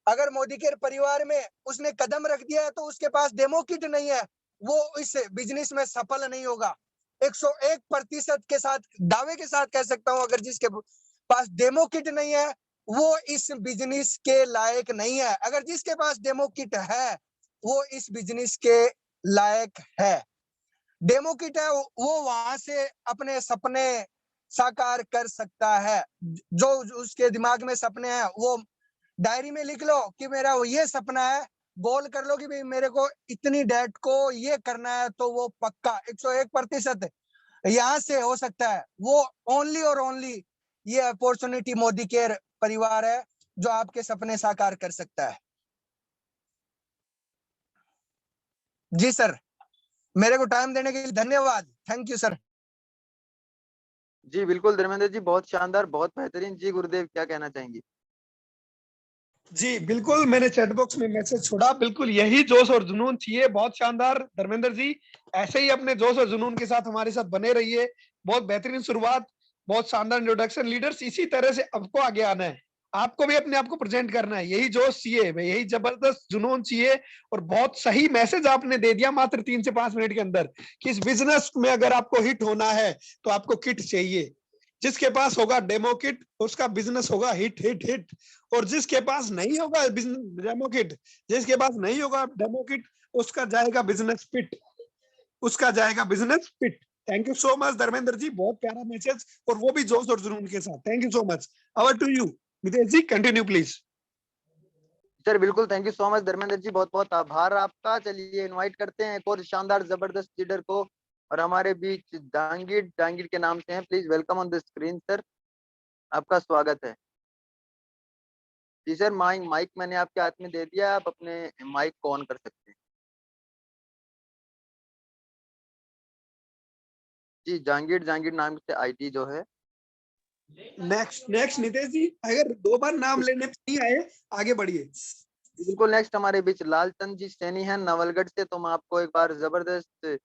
अगर मोदी केयर परिवार में उसने कदम रख दिया है तो उसके पास डेमो किट नहीं है, वो इस बिजनेस में सफल नहीं होगा। 101% के साथ दावे के साथ कह सकता हूं, अगर जिसके पास डेमो किट नहीं है वो इस बिजनेस के लायक नहीं है। अगर जिसके पास डेमो किट है वो इस बिजनेस के लायक है। डेमो किट है वो वहां से अपने सपने साकार कर सकता है। जो उसके दिमाग में सपने हैं वो डायरी में लिख लो कि मेरा वो ये सपना है, गोल कर लो कि भाई मेरे को इतनी डेट को ये करना है, तो वो पक्का 101% यहाँ से हो सकता है। वो ओनली और ओनली ये अपॉर्चुनिटी मोदी केयर परिवार है जो आपके सपने साकार कर सकता है। जी सर, मेरे को टाइम देने के लिए धन्यवाद। Thank you sir. जी बिल्कुल धर्मेंद्र जी, बहुत शानदार, बहुत बेहतरीन। जी गुरुदेव, क्या कहना चाहेंगे? जी बिल्कुल, मैंने चैट बॉक्स में मैसेज छोड़ा। बिल्कुल यही जोश और जुनून चाहिए। बहुत शानदार धर्मेंद्र जी, ऐसे ही अपने जोश और जुनून के साथ हमारे साथ बने रहिए। बहुत बेहतरीन शुरुआत, बहुत शानदार इंट्रोडक्शन। लीडर्स इसी तरह से आपको आगे आना है, आपको भी अपने आप को प्रेजेंट करना है। यही जोश चाहिए, यही जबरदस्त जुनून चाहिए। और बहुत सही मैसेज आपने दे दिया मात्र 3 से 5 मिनट के अंदर कि इस बिजनेस में अगर आपको हिट होना है तो आपको किट चाहिए। जिसके पास होगा डेमो किट उसका बिजनेस होगा हिट हिट हिट। और जिसके पास नहीं होगा डेमो किट, जिसके पास नहीं होगा डेमो किट, उसका जाएगा बिजनेस पिट, उसका जाएगा बिजनेस पिट। Thank you so much Dharmendra ji, बहुत प्यारा मैसेज, और वो भी जोश और जुनून के साथ। Thank you so much. Over to you Nitesh ji, continue please. Sir बिल्कुल, thank you so much Dharmendra ji, बहुत बहुत आभार आपका। चलिए इनवाइट करते हैं एक और शानदार जबरदस्त लीडर को, और हमारे बीच डांगिड के नाम से हैं। Please welcome on the screen sir, आपका स्वागत है। जी सर, माइक मैंने आपके हाथ में दे दिया, आप अपने माइक को ऑन कर सकते हैं। जी जहांगीर नाम से आईडी जो है। नेक्स्ट नितेश जी, अगर 2 बार नाम लेने पे नहीं आए आगे बढ़िए। बिल्कुल, नेक्स्ट हमारे बीच लालचंद जी सैनी हैं नवलगढ़ से। तो मैं आपको एक बार जबरदस्त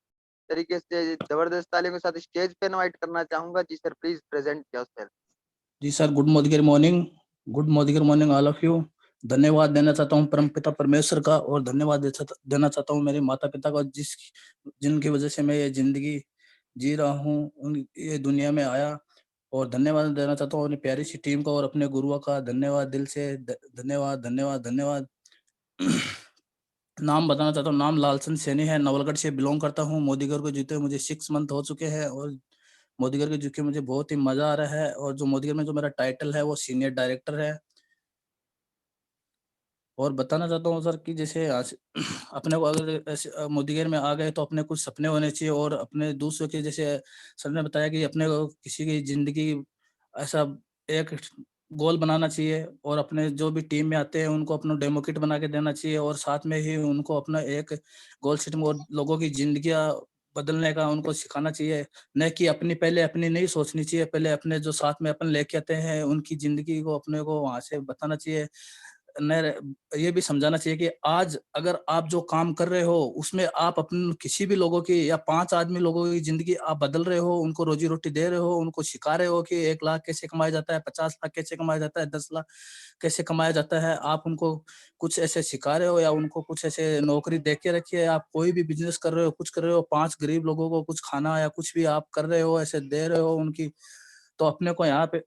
तरीके से जबरदस्त तालियों के साथ स्टेज पे इनवाइट करना चाहूंगा। जी सर, प्लीज प्रेजेंट योरसेल्फ। जी sir, good morning all of you. धन्यवाद देना चाहता हूँ परमपिता परमेश्वर का, और धन्यवाद देना चाहता हूँ मेरे माता पिता का, जिनकी वजह से मैं ये जिंदगी जी रहा हूँ, ये दुनिया में आया। और धन्यवाद देना चाहता हूँ अपनी प्यारी सी टीम का और अपने गुरुओं का। धन्यवाद, दिल से धन्यवाद। नाम बताना चाहता हूँ, नाम लालचंद सैनी है, नवलगढ़ से बिलोंग करता हूँ। मोदीगढ़ को जीते मुझे 6 मंथ हो चुके हैं, और मोदीगढ़ के जीत के मुझे बहुत ही मजा आ रहा है। और जो मोदीगढ़ में जो मेरा टाइटल है वो सीनियर डायरेक्टर है। और बताना चाहता हूँ सर कि जैसे अपने को अगर ऐसे मोदीगढ़ में आ गए तो अपने कुछ सपने होने चाहिए, और अपने दूसरों के, जैसे सर ने बताया कि अपने को किसी की जिंदगी ऐसा एक गोल बनाना चाहिए, और अपने जो भी टीम में आते हैं उनको अपना डेमो किट बना के देना चाहिए, और साथ में ही उनको अपना एक गोल सेट में और लोगों की जिंदगियां बदलने का उनको सिखाना चाहिए। न कि पहले अपनी नहीं सोचनी चाहिए, पहले अपने जो साथ में अपन लेके आते हैं उनकी जिंदगी को अपने को वहां से बताना चाहिए। ये भी समझाना चाहिए कि आज अगर आप जो काम कर रहे हो उसमें आप अपने किसी भी लोगों की या 5 आदमी लोगों की जिंदगी आप बदल रहे हो, उनको रोजी रोटी दे रहे हो, उनको सिखा रहे हो कि 1 लाख कैसे कमाया जाता है, 50 लाख कैसे कमाया जाता है, 10 लाख कैसे कमाया जाता है। आप उनको कुछ ऐसे सिखा रहे हो या उनको कुछ ऐसे नौकरी दे के रखी है, आप कोई भी बिजनेस कर रहे हो, कुछ कर रहे हो, 5 गरीब लोगों को कुछ खाना या कुछ भी आप कर रहे हो, ऐसे दे रहे हो उनकी, तो अपने को यहाँ पे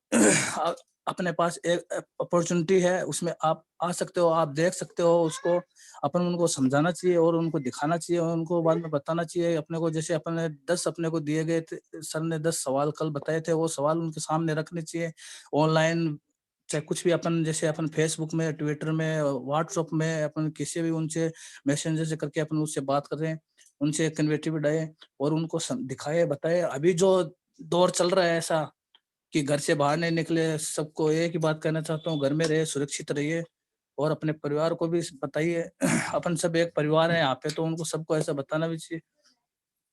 अपने पास एक अपॉर्चुनिटी है, उसमें आप आ सकते हो, आप देख सकते हो उसको, अपन उनको समझाना चाहिए और उनको दिखाना चाहिए और उनको बाद में बताना चाहिए अपने को। जैसे अपने 10 अपने को दिए गए थे, सर ने 10 सवाल कल बताए थे, वो सवाल उनके सामने रखने चाहिए। ऑनलाइन चाहे कुछ भी अपन, जैसे अपन फेसबुक में, ट्विटर में, व्हाट्सएप में अपन किसी भी उनसे मैसेंजर से करके अपन उससे बात कर रहे हैं, उनसे कन्वेटिव बढ़ाए और उनको दिखाए बताए। अभी जो दौर चल रहा है ऐसा कि घर से बाहर नहीं निकले, सबको एक ही बात कहना चाहता हूँ, घर में रहिए, सुरक्षित रहिए और अपने परिवार को भी बताइए। अपन सब एक परिवार है यहाँ पे, तो उनको सबको ऐसा बताना भी चाहिए।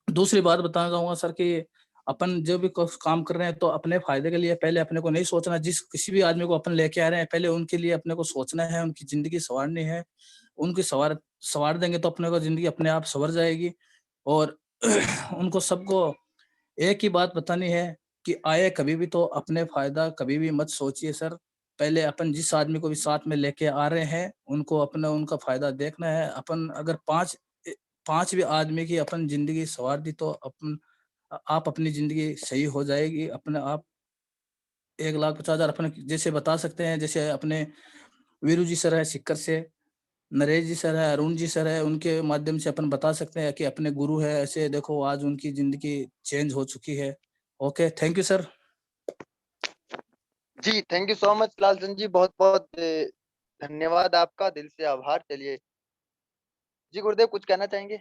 दूसरी बात बताना चाहूंगा सर कि अपन जो भी काम कर रहे हैं तो अपने फायदे के लिए पहले अपने को नहीं सोचना। जिस किसी भी आदमी को अपन लेके आ रहे हैं पहले उनके लिए अपने को सोचना है, उनकी जिंदगी संवारनी है। उनकी संवार देंगे तो अपने को जिंदगी अपने आप संवर जाएगी। और उनको सबको एक ही बात बतानी है कि आए कभी भी तो अपने फायदा कभी भी मत सोचिए सर। पहले अपन जिस आदमी को भी साथ में लेके आ रहे हैं उनको अपना उनका फायदा देखना है। अपन अगर 5 भी आदमी की अपन जिंदगी संवार दी तो आप अपनी जिंदगी सही हो जाएगी अपने आप। 1,50,000 अपन जैसे बता सकते हैं, जैसे अपने वीरू जी सर है सिक्कर से, नरेश जी सर है, अरुण जी सर है, उनके माध्यम से अपन बता सकते हैं कि अपने गुरु है, ऐसे देखो आज उनकी जिंदगी चेंज हो चुकी है। Okay, thank you sir. जी thank you so much Lalchand ji, बहुत बहुत धन्यवाद आपका, दिल से आभार। चलिए जी गुरुदेव, कुछ कहना चाहेंगे?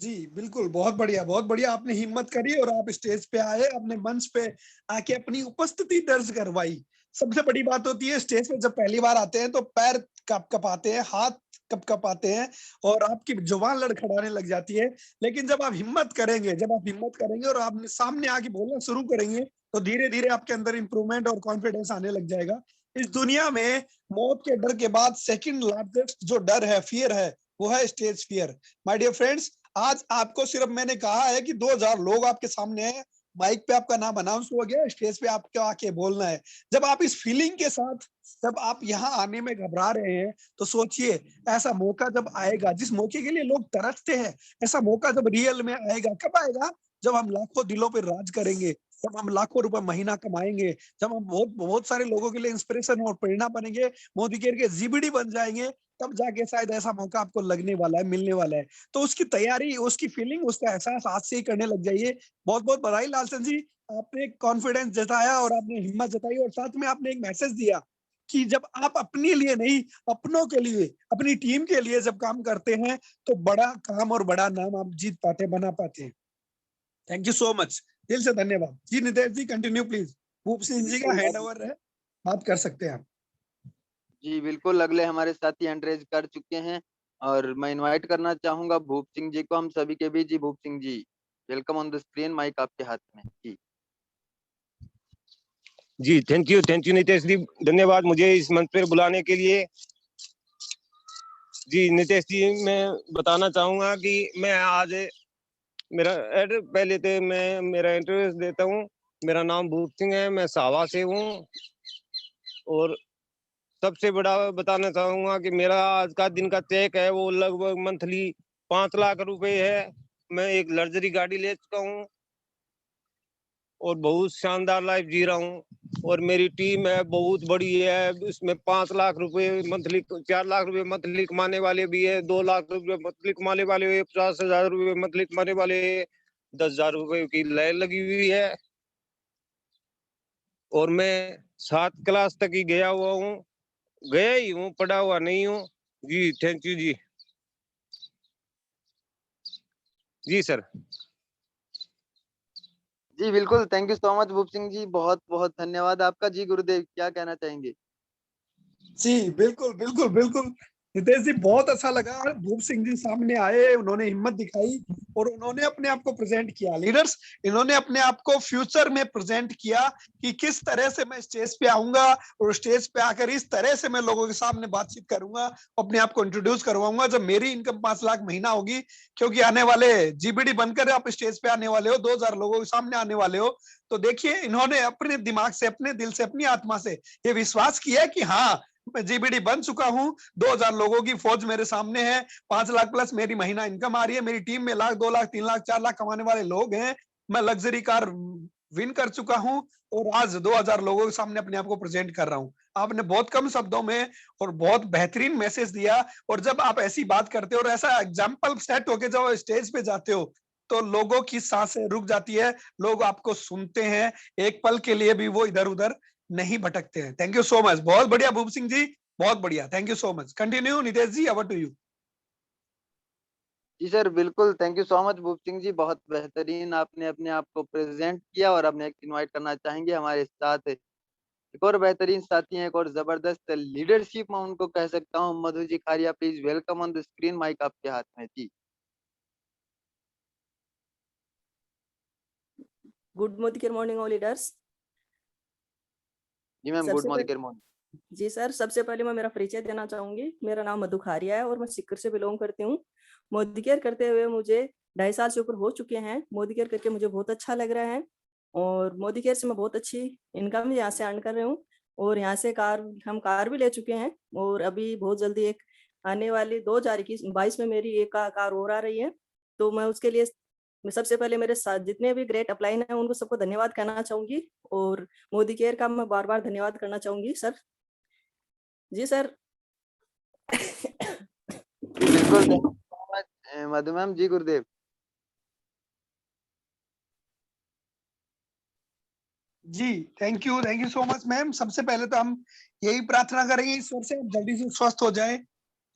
जी बिल्कुल, बहुत बढ़िया आपने हिम्मत करी और आप स्टेज पे आए, अपने मंच पे आके अपनी उपस्थिति दर्ज करवाई। सबसे बड़ी बात होती है स्टेज पे जब पहली बार आते हैं तो पैर कपकपाते हैं, हाथ कपकपाते हैं और आपकी जुबान लड़खड़ाने लग जाती है। लेकिन जब आप हिम्मत करेंगे और आप सामने आके बोलना शुरू करेंगे तो धीरे धीरे आपके अंदर इंप्रूवमेंट और कॉन्फिडेंस आने लग जाएगा। इस दुनिया में मौत के डर के बाद सेकंड लार्जेस्ट जो डर है, फियर है, वो है stage fear. My dear friends, आज आपको सिर्फ मैंने कहा है कि 2000 लोग आपके सामने हैं, माइक पे आपका नाम अनाउंस हो गया, स्टेज पे आपको आके बोलना है। जब आप इस फीलिंग के साथ, जब आप यहाँ आने में घबरा रहे हैं तो सोचिए ऐसा मौका जब आएगा, जिस मौके के लिए लोग तरसते हैं, ऐसा मौका जब रियल में आएगा, कब आएगा? जब हम लाखों दिलों पर राज करेंगे, जब हम लाखों रुपए महीना कमाएंगे, जब हम बहुत बहुत सारे लोगों के लिए इंस्पिरेशन और प्रेरणा बनेंगे, मोदी केयर के जीबीडी बन जाएंगे, तब जाके शायद ऐसा मौका आपको लगने वाला है, मिलने वाला है। तो उसकी तैयारी, उसकी फीलिंग, उसका एहसास आज से ही करने लग जाइए। बहुत-बहुत बधाई लालचंद जी, आपने कॉन्फिडेंस जताया और आपने हिम्मत जताई और साथ में आपने एक मैसेज दिया कि जब आप अपने लिए नहीं, अपनों के लिए, अपनी टीम के लिए जब काम करते हैं, तो बड़ा काम और बड़ा नाम आप जीत पाते, बना पाते हैं। थैंक यू सो मच, दिल से धन्यवाद। जी नितेश जी कंटिन्यू प्लीज। भूप सिंह जी का हैंड ओवर है, बात कर सकते हैं आप। जी बिल्कुल, अगले हमारे साथी हैंड रेज कर चुके हैं और मैं इनवाइट करना चाहूंगा भूप सिंह जी को हम सभी के बीच। जी Bhoop Singh ji, welcome on the screen, mic आपके हाथ में। जी थैंक यू नितेश जी, धन्यवाद मुझे इस मंच पर बुलाने के लिए। जी नितेश जी, मैं बताना चाहूंगा कि मैं आज मेरा पहले तो मैं मेरा इंट्रोड्यूस देता हूँ। मेरा नाम भूप सिंह है, मैं सावा से हूँ और सबसे बड़ा बताना चाहूंगा कि मेरा आज का दिन का चेक है वो लगभग मंथली 5 लाख रुपए है। मैं एक लग्जरी गाड़ी ले चुका हूँ और बहुत शानदार लाइफ जी रहा हूँ और मेरी टीम है बहुत बड़ी है। इसमें 5 लाख रुपए मंथली, 4 लाख रुपए मंथली कमाने वाले भी है, 2 लाख रुपए मंथली कमाने वाले, 50,000 रुपए मंथली कमाने वाले, 10,000 रुपए की लाइन लगी हुई है और मैं 7 क्लास तक ही गया हुआ हूँ, गया ही हूँ, पढ़ा हुआ नहीं हूँ। जी थैंक यू जी। जी सर। जी बिल्कुल, thank you so much Bhoop Singh ji, बहुत बहुत धन्यवाद आपका। जी गुरुदेव, क्या कहना चाहेंगे? जी बिल्कुल बिल्कुल बिल्कुल, नितेश जी बहुत अच्छा लगा, भूप सिंह जी सामने आए, उन्होंने हिम्मत दिखाई और उन्होंने अपने आप को प्रेजेंट किया। लीडर्स, इन्होंने अपने आप को फ्यूचर में प्रेजेंट किया कि किस तरह से मैं स्टेज पे आऊंगा और स्टेज पे आकर इस तरह से मैं लोगों के सामने बातचीत करूंगा, अपने आप को इंट्रोड्यूस करवाऊंगा जब मेरी इनकम 5 लाख महीना होगी। क्योंकि आने वाले जीबीडी बनकर आप स्टेज पे आने वाले हो, 2000 लोगों के सामने आने वाले हो। तो देखिए, इन्होंने अपने दिमाग से, अपने दिल से, अपनी आत्मा से ये विश्वास किया कि हाँ, मैं जीबीडी बन चुका हूं, 2000 लोगों की फौज मेरे सामने है, 5 लाख प्लस मेरी महीना इनकम आ रही है, मेरी टीम में 1 लाख 2 लाख 3 लाख 4 लाख कमाने वाले लोग हैं, मैं लग्जरी कार विन कर चुका हूं और आज 2000 लोगों के सामने अपने आप को प्रेजेंट कर रहा हूं। आपने बहुत कम शब्दों में और बहुत बेहतरीन मैसेज दिया। और जब आप ऐसी बात करते हो और ऐसा एग्जाम्पल सेट होके जब स्टेज पे जाते हो तो लोगों की सांसें रुक जाती है, लोग आपको सुनते हैं, एक पल के लिए भी वो इधर उधर नहीं भटकते हैं। थैंक यू सो मच, बहुत बढ़िया भूप सिंह जी, बहुत बढ़िया, thank you so much. Continue Nitesh ji, over to you. जी सर, बिल्कुल, thank you so much Bhoop Singh ji, बहुत बेहतरीन आपने अपने आप को प्रेजेंट किया। और अब नेक्स्ट इनवाइट करना चाहेंगे हमारे साथ एक और बेहतरीन साथी हैं, एक और जबरदस्त लीडरशिप मैं उनको कह सकता हूँ, Madhu ji Khariya. Please welcome on the screen, mic आपके हाथ में जी। Good morning all leaders. जी मैम, गुड सबसे मॉर्निंग पहले मॉर्निंग। जी सर, सबसे पहले मैं मेरा परिचय देना चाहूंगी। मेरा नाम मधु खारिया है और मैं सीकर से बिलोंग करती हूँ। मोदी केयर करते हुए मुझे 2.5 साल से ऊपर हो चुके हैं। मोदी केयर करके मुझे बहुत अच्छा लग रहा है और मोदी केयर से मैं बहुत अच्छी इनकम यहाँ से अर्न कर रही हूँ। और यहाँ से हम कार भी ले चुके हैं और अभी बहुत जल्दी एक आने वाली 2022 में मेरी एक कार और आ रही है। तो मैं उसके लिए मैं सबसे पहले मेरे साथ जितने भी ग्रेट अपलाइन हैं उनको सबको धन्यवाद करना चाहूंगी और मोदी केयर का मैं बार बार धन्यवाद करना चाहूंगी सर। जी सर। जी बिल्कुल, thank you so much Madhu ma'am. जी गुरुदेव। जी thank you so much ma'am. सबसे पहले तो हम यही प्रार्थना करेंगे ईश्वर से आप जल्दी से स्वस्थ हो जाए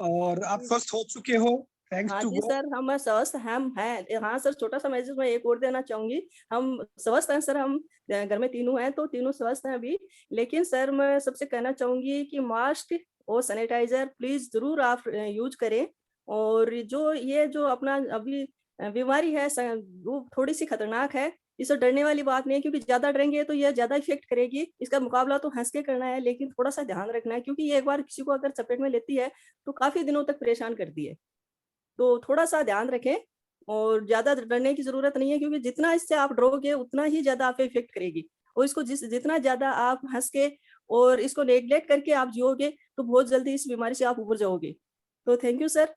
और आप स्वस्थ हो चुके हो, थैंक्स हाँ टू जी गॉड। सर, हम स्वस्थ हम हैं। हाँ सर, छोटा सा मैसेज मैं एक और देना चाहूंगी। हम स्वस्थ हैं सर, हम घर में तीनों हैं तो तीनों स्वस्थ हैं अभी। लेकिन सर मैं सबसे कहना चाहूंगी कि मास्क और सैनिटाइजर प्लीज जरूर आप यूज करें। और जो अपना अभी बीमारी है वो थोड़ी सी खतरनाक है। इससे डरने वाली बात नहीं है, क्योंकि ज्यादा डरेंगे तो ये ज्यादा इफेक्ट करेगी। इसका मुकाबला तो हंस के करना है, लेकिन थोड़ा सा ध्यान रखना है, क्योंकि ये एक बार किसी को अगर चपेट में लेती है तो काफी दिनों तक परेशान करती है। तो थोड़ा सा ध्यान रखें और ज्यादा डरने की जरूरत नहीं है, क्योंकि जितना इससे आप डरोगे उतना ही ज्यादा आप पे इफेक्ट करेगी। और इसको जितना ज्यादा आप हंस के और इसको नेग्लेक्ट करके आप जियोगे तो बहुत जल्दी इस बीमारी से आप ऊपर जाओगे। तो थैंक यू सर।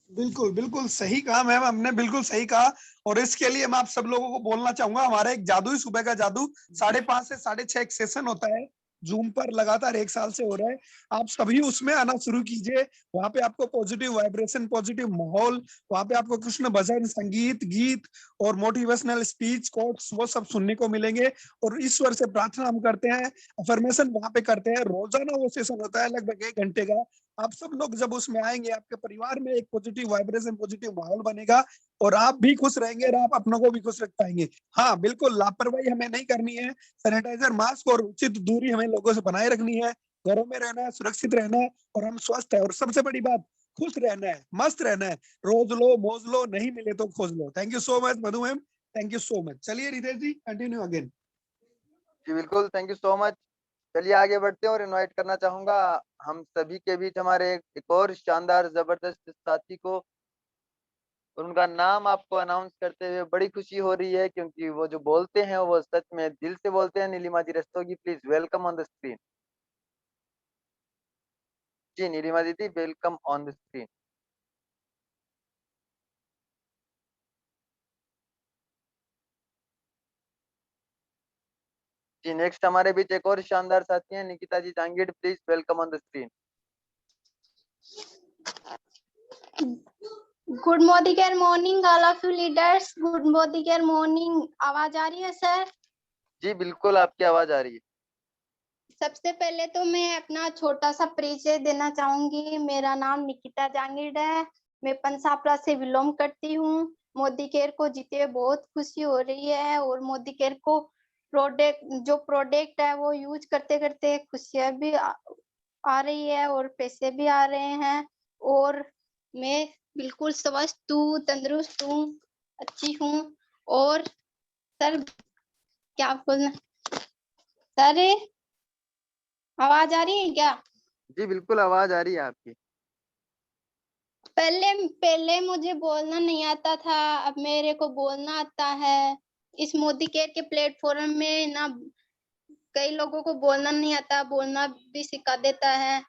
बिल्कुल बिल्कुल सही कहा मैम, हमने बिल्कुल सही कहा। और इसके लिए मैं आप सब लोगों को बोलना चाहूंगा, हमारा एक जादू ही सुबह का जादू 5:30 से 6:30 एक सेशन होता है जूम पर, लगातार 1 साल से हो रहा है। आप सभी उसमें आना शुरू कीजिए। वहां पे आपको पॉजिटिव वाइब्रेशन, पॉजिटिव माहौल, वहां पे आपको कृष्ण भजन, संगीत, गीत और मोटिवेशनल स्पीच, कोट्स वो सब सुनने को मिलेंगे। और ईश्वर से प्रार्थना हम करते हैं, अफर्मेशन वहां पे करते हैं। रोजाना वो सेशन होता है लगभग 1 घंटे का। आप सब लोग जब उसमें आएंगे, आपके परिवार में एक पॉजिटिव वाइब्रेशन, पॉजिटिव माहौल बनेगा और आप भी खुश रहेंगे और आप अपनों को भी खुश रख पाएंगे। हाँ बिल्कुल, लापरवाही हमें नहीं करनी है। सैनिटाइजर, मास्क और उचित दूरी हमें लोगों से बनाए रखनी है। घरों में रहना है, सुरक्षित रहना है और हम स्वस्थ है। और सबसे बड़ी बात, खुश रहना है, मस्त रहना है। रोज लो, मौज लो, नहीं मिले तो खोज लो। Thank you so much Madhu ma'am, thank you so much. चलिए रितेश जी, कंटिन्यू अगेन। जी बिल्कुल, थैंक यू सो मच। चलिए आगे बढ़ते हैं और इनवाइट करना चाहूंगा हम सभी के बीच हमारे एक और शानदार जबरदस्त साथी को। और उनका नाम आपको अनाउंस करते हुए बड़ी खुशी हो रही है, क्योंकि वो जो बोलते हैं वो सच में दिल से बोलते हैं। Nilima ji Rastogi, please welcome on the screen. जी नीलिमा दीदी, वेलकम ऑन द स्क्रीन। जी नेक्स्ट हमारे बीच एक और शानदार साथी हैं, Nikita ji Jangid, please welcome on the screen. Good Modicare morning all of you leaders. Good Modicare morning. आवाज आ रही है सर? जी बिल्कुल, आपकी आवाज आ रही है। सबसे पहले तो मैं अपना छोटा सा परिचय देना चाहूंगी। मेरा नाम निकिता जांगीड़ है, मैं पंसापरा से बिलोंग करती हूँ। मोदी केयर को जीते हुए बहुत खुशी हो रही है और मोदी केयर को प्रोडक्ट है वो यूज करते करते खुशियां भी आ रही है और पैसे भी आ रहे हैं और मैं बिल्कुल स्वस्थ हूँ, तंदुरुस्त हूँ, अच्छी हूँ। और सर क्या बोलना सर, आवाज आ रही है क्या? जी बिल्कुल आवाज आ रही है आपकी। पहले पहले मुझे बोलना नहीं आता था, अब मेरे को बोलना आता है। इस मोदी केयर के प्लेटफॉर्म में ना कई लोगों को बोलना नहीं आता, बोलना भी सिखा देता है।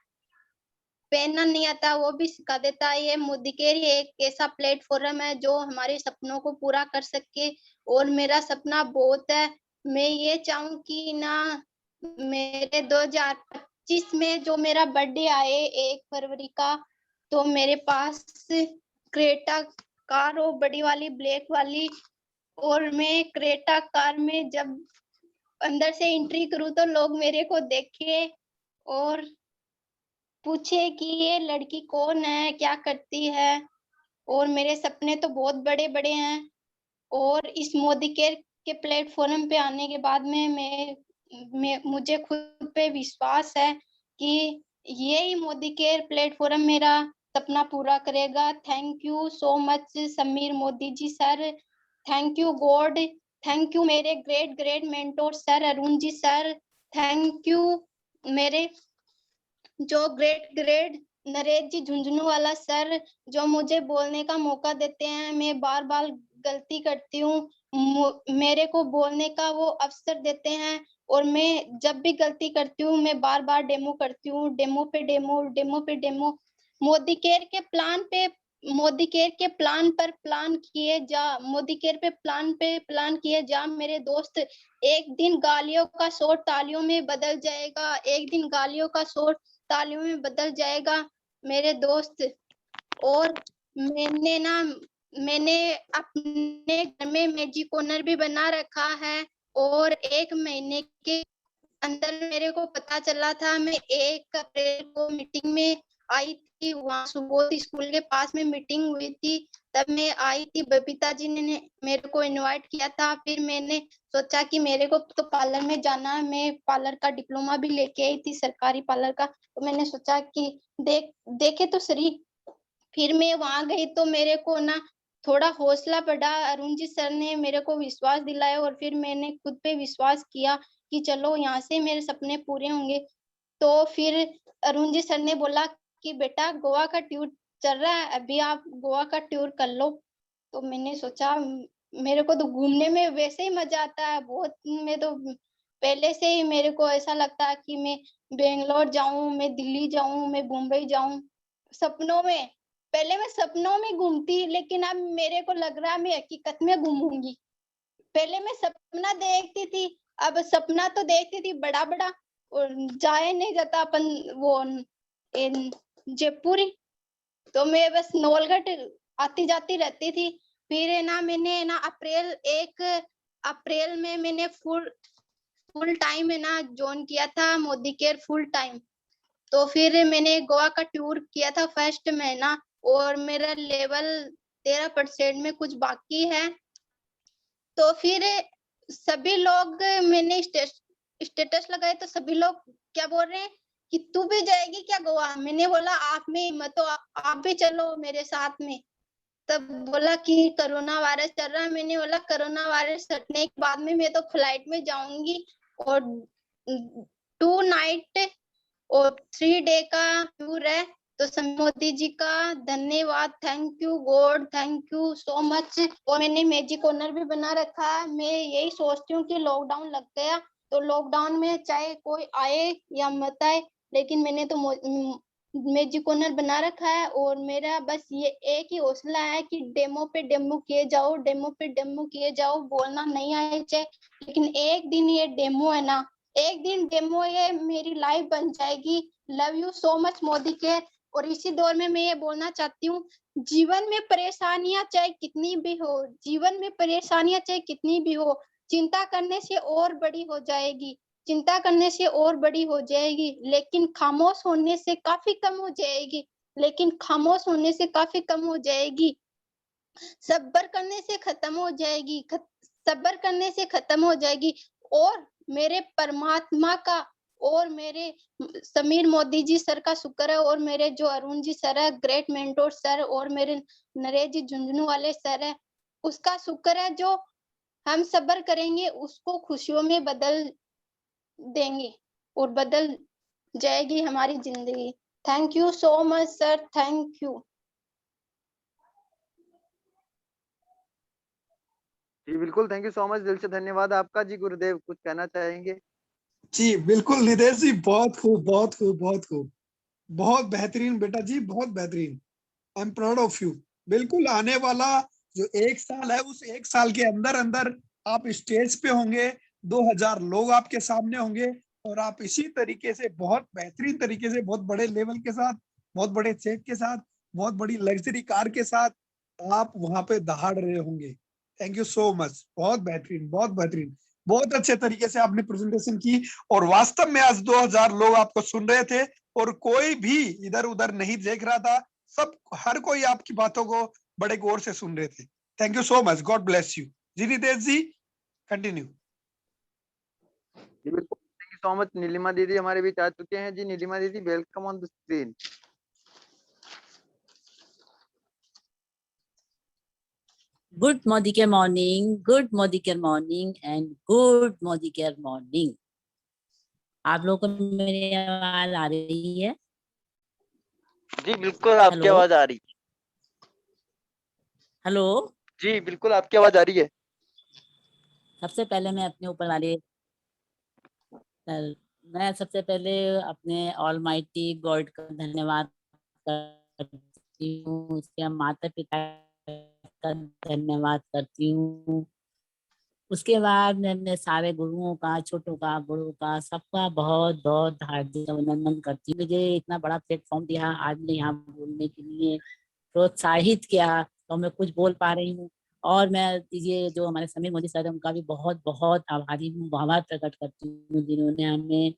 पहनना नहीं आता वो भी सिखा देता है। ये मोदी केयर ही एक ऐसा प्लेटफॉर्म है जो हमारे सपनों को पूरा कर सके। और मेरा सपना बहुत है, मैं ये चाहूँ कि ना मेरे 2025 में जो मेरा बर्थडे आए 1 फरवरी का, तो मेरे पास क्रेटा कार हो, बड़ी वाली ब्लैक वाली। और मैं क्रेटा कार में जब अंदर से एंट्री करूँ तो लोग मेरे को देखे और पूछे कि ये लड़की कौन है, क्या करती है। और मेरे सपने तो बहुत बड़े बड़े हैं। और इस मोदी केयर के प्लेटफॉर्म पे आने के बाद में मुझे खुद पे विश्वास है कि यही मोदी केयर प्लेटफॉर्म मेरा सपना पूरा करेगा। Thank you so much Sameer Modi ji sir, thank you God, thank you मेरे great great mentor sir Arun ji sir, thank you मेरे जो ग्रेट ग्रेट नरेश जी झुंझुनू वाला सर, जो मुझे बोलने का मौका देते हैं। मैं बार बार गलती करती हूँ, मेरे को बोलने का वो अवसर देते हैं। और मैं जब भी गलती करती हूँ मैं बार बार डेमो करती हूँ, डेमो पे डेमो, डेमो पे डेमो। मोदी केयर के प्लान पे, मोदी केयर के प्लान पर प्लान किए जा, मोदी केयर पे प्लान किए जा मेरे दोस्त। एक दिन गालियों का शोर तालियों में बदल जाएगा, एक दिन गालियों का शोर तालियों में बदल जाएगा मेरे दोस्त। और मैंने अपने घर में मैजिक कॉर्नर भी बना रखा है। और 1 महीने के अंदर मेरे को पता चला था, मैं 1 अप्रैल को मीटिंग में आई थी, वहाँ सुबोध स्कूल के पास में मीटिंग हुई थी, तब मैं आई थी। बबीता जी ने मेरे को इनवाइट किया था। फिर मैंने सोचा कि मेरे को तो पार्लर में जाना है, मैं पार्लर का डिप्लोमा भी लेके आई थी, सरकारी पार्लर का। तो मैंने सोचा कि देखे तो सही। फिर मैं वहां गई तो मेरे को ना थोड़ा हौसला बढ़ा, अरुण जी सर ने मेरे को विश्वास दिलाया। और फिर मैंने खुद पे विश्वास किया कि चलो यहाँ से मेरे सपने पूरे होंगे। तो फिर अरुण जी सर ने बोला कि बेटा गोवा का टूर चल रहा है, अभी आप गोवा का टूर कर लो। तो मैंने सोचा मेरे को तो घूमने में वैसे ही मजा आता है बहुत। मैं तो पहले से ही मेरे को ऐसा लगता है कि मैं बेंगलोर जाऊं, मैं दिल्ली जाऊं, मैं मुंबई जाऊं सपनों में। पहले मैं सपनों में घूमती, लेकिन अब मेरे को लग रहा है मैं हकीकत में घूमूंगी। पहले मैं सपना देखती थी, अब सपना तो देखती थी बड़ा बड़ा और जाया नहीं जाता अपन वो जयपुरी। तो मैं बस नौलगढ़ आती जाती रहती थी। फिर है ना मैंने ना 1 अप्रैल में मैंने फुल टाइम है ना ज्वाइन किया था मोदी केयर फुल टाइम। तो फिर मैंने गोवा का टूर किया था फर्स्ट महीना, और मेरा लेवल 13% में कुछ बाकी है। तो फिर सभी लोग, मैंने स्टेटस लगाए तो सभी लोग क्या बोल रहे हैं कि तू भी जाएगी क्या गोवा? मैंने बोला आप में हिम्मत हो आप भी चलो मेरे साथ में। तब बोला कि कोरोना वायरस चल रहा है। मैंने बोला कोरोना वायरस हटने के बाद में मैं तो फ्लाइट में जाऊंगी। और 2 नाइट और 3 डे का टूर है। तो मोदी जी का धन्यवाद, thank you God, thank you so much. और मैंने मैजिक कॉर्नर भी बना रखा है। मैं यही सोचती हूँ कि लॉकडाउन लग गया तो लॉकडाउन में चाहे कोई आए या मत आए, लेकिन मैंने तो मैजिक कॉर्नर बना रखा है। और मेरा बस ये एक ही हौसला है कि डेमो पे डेमो किए जाओ, डेमो पे डेमो किए जाओ, बोलना नहीं आए चाहे, लेकिन एक दिन ये डेमो है ना, एक दिन डेमो ये मेरी लाइफ बन जाएगी। Love you so much Modi care. और इसी दौर में मैं ये बोलना चाहती हूँ, जीवन में परेशानियां चाहे कितनी भी हो, जीवन में परेशानियां चाहे कितनी भी हो, चिंता करने से और बड़ी हो जाएगी, चिंता करने से और बड़ी हो जाएगी, लेकिन खामोश होने से काफी कम हो जाएगी, लेकिन खामोश होने से काफी कम हो जाएगी। सब्र करने से खत्म हो जाएगी, सब्र करने से खत्म हो जाएगी। और मेरे परमात्मा का और मेरे समीर मोदी जी सर का शुक्र है, और मेरे जो अरुण जी सर है, ग्रेट मेंटोर सर, और मेरे नरेश जी झुंझुनू वाले सर है, उसका शुक्र है। जो हम सब्र करेंगे उसको खुशियों में बदल देंगे और बदल जाएगी हमारी जिंदगी। Thank you so much sir, thank you. जी बिल्कुल, थैंक यू सो मच, दिल से धन्यवाद आपका। जी गुरुदेव कुछ कहना चाहेंगे? जी बिल्कुल निदेश जी, बहुत खूब, बहुत खूब, बहुत खूब, बहुत बेहतरीन बेटा जी, बहुत बेहतरीन। I am proud of you. बिल्कुल आने वाला जो 1 साल है, उस 1 साल के अंदर अंदर आप स्टेज पे होंगे, 2000 लोग आपके सामने होंगे, और आप इसी तरीके से बहुत बेहतरीन तरीके से, बहुत बड़े लेवल के साथ, बहुत बड़े चेक के साथ, बहुत बड़ी लग्जरी कार के साथ आप वहां पे दहाड़ रहे होंगे। थैंक यू सो मच, बहुत बेहतरीन, बहुत बेहतरीन, बहुत अच्छे तरीके से आपने प्रेजेंटेशन की। और वास्तव में आज 2000 लोग आपको सुन रहे थे, और कोई भी इधर उधर नहीं देख रहा था, सब हर कोई आपकी बातों को बड़े गौर से सुन रहे थे। Thank you so much, God bless you. जी नितेश जी, कंटिन्यू। जी बिल्कुल, thank you so much. Nilima दीदी हमारे बीच आ चुके हैं। जी नीलिमा दीदी, welcome on the screen. Good Modicare morning, good Modicare morning and good Modicare morning. आप लोगों को मेरी आवाज आ रही है? जी बिल्कुल आपकी हेलो आवाज आ रही है। हेलो। जी बिल्कुल आपकी आवाज आ रही है। सबसे पहले मैं अपने ऊपर वाले मैं सबसे पहले अपने ऑल माइटी गॉड का धन्यवाद करती हूँ, उसके माता पिता का धन्यवाद करती हूँ। उसके बाद मैं अपने सारे गुरुओं का, छोटों का, बड़ों का, सबका बहुत बहुत हार्दिक अभिनंदन करती हूँ। मुझे इतना बड़ा प्लेटफॉर्म दिया आज मैं यहाँ बोलने के लिए, प्रोत्साहित किया, तो मैं कुछ बोल पा रही हूँ। और मैं ये जो हमारे समीर मोदी सर है उनका भी बहुत बहुत आभारी हूँ, आभार प्रकट करती हूँ, जिन्होंने हमें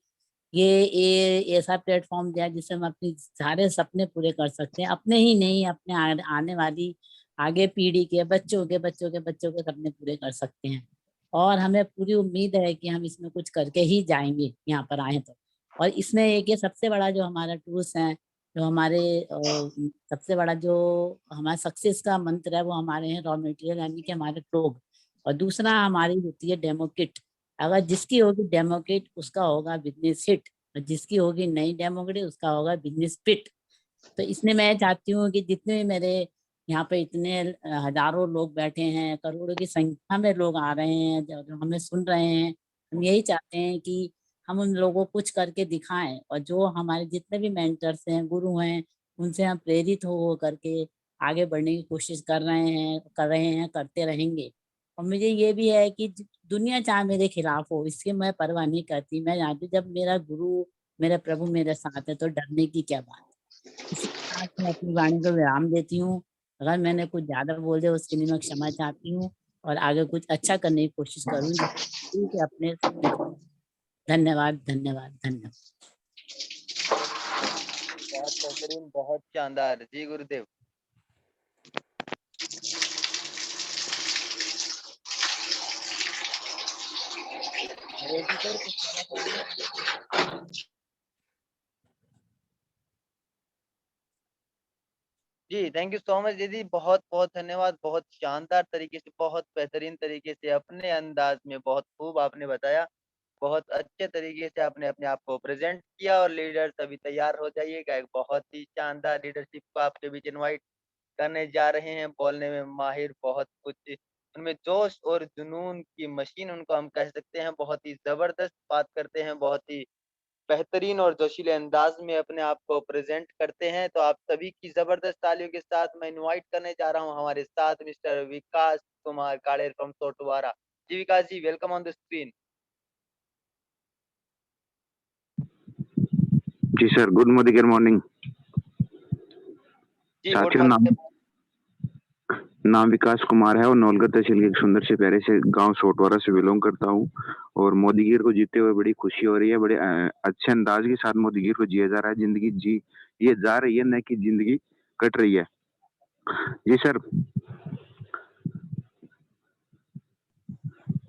ये ऐसा प्लेटफॉर्म दिया जिससे हम अपने सारे सपने पूरे कर सकते हैं, अपने ही नहीं, अपने आने वाली आगे पीढ़ी के बच्चों के बच्चों के बच्चों के सपने पूरे कर सकते हैं। और हमें पूरी उम्मीद है कि हम इसमें कुछ करके ही जाएंगे यहाँ पर आए तो। और इसमें एक ये सबसे बड़ा जो हमारा टूल्स है, जो हमारे सबसे बड़ा जो हमारा सक्सेस का मंत्र है, वो हमारे हैं रॉ मटेरियल, यानी कि हमारे लोग। और दूसरा हमारी होती है डेमो किट। अगर जिसकी होगी डेमो किट उसका होगा बिजनेस हिट, और जिसकी होगी नई डेमो किट उसका होगा बिजनेस पिट। तो इसमें मैं चाहती हूँ कि जितने भी मेरे यहाँ पे इतने हजारों लोग बैठे हैं, करोड़ों की संख्या में लोग आ रहे हैं जो हमें सुन रहे हैं, हम यही चाहते हैं कि हम उन लोगों को कुछ करके दिखाएं, और जो हमारे जितने भी मेंटर्स हैं, गुरु हैं, उनसे हम प्रेरित हो करके आगे बढ़ने की कोशिश कर रहे हैं, करते रहेंगे। और मुझे ये भी है कि दुनिया चाहे मेरे खिलाफ हो, इसकी मैं परवाह नहीं करती। मैं जानती जब मेरा गुरु, मेरा प्रभु मेरे साथ है तो डरने की क्या बात। इसी के साथ मैं अपनी वाणी को विराम देती हूँ। अगर मैंने कुछ ज्यादा बोल दिया उसके लिए मैं क्षमा चाहती हूँ, और आगे कुछ अच्छा करने की कोशिश करूंगी कि अपने सपने। धन्यवाद धन्यवाद धन्यवाद। बहुत बेहतरीन, बहुत शानदार। जी गुरुदेव। नरेश जी सर कुछ कहना चाहेंगे? जी थैंक यू सो मच दीदी, बहुत बहुत धन्यवाद। बहुत शानदार तरीके से, बहुत बेहतरीन तरीके से, अपने अंदाज में बहुत खूब आपने बताया। बहुत अच्छे तरीके से आपने अपने आप को प्रेजेंट किया। और लीडर्स अभी तैयार हो जाइएगा, एक बहुत ही शानदार लीडरशिप को आपके बीच इनवाइट करने जा रहे हैं। बोलने में माहिर, बहुत कुछ उनमें जोश और जुनून की मशीन उनको हम कह सकते हैं। बहुत ही जबरदस्त बात करते हैं, बहुत ही बेहतरीन और जोशीले अंदाज में अपने आप को प्रेजेंट करते हैं। तो आप सभी की जबरदस्त तालियों के साथ मैं इनवाइट करने जा रहा हूं हमारे साथ मिस्टर विकास कुमार काड़ेर फ्रॉम सोटवारा। जी Vikas ji, welcome on the screen. जी सर, गुड मॉर्निंग। जी गुड साथियों, मॉर्निंग। नाम विकास कुमार है और नौलगढ़ तहसील के एक सुंदर से प्यारे से गांव सोटवारा से बिलोंग करता हूं। और मोदी गिर को जीते हुए बड़ी खुशी हो रही है। बड़े अच्छे अंदाज के साथ मोदी गिर को जिया जा रहा है। जिंदगी जी ये जा रही है, न कि जिंदगी कट रही है। जी सर।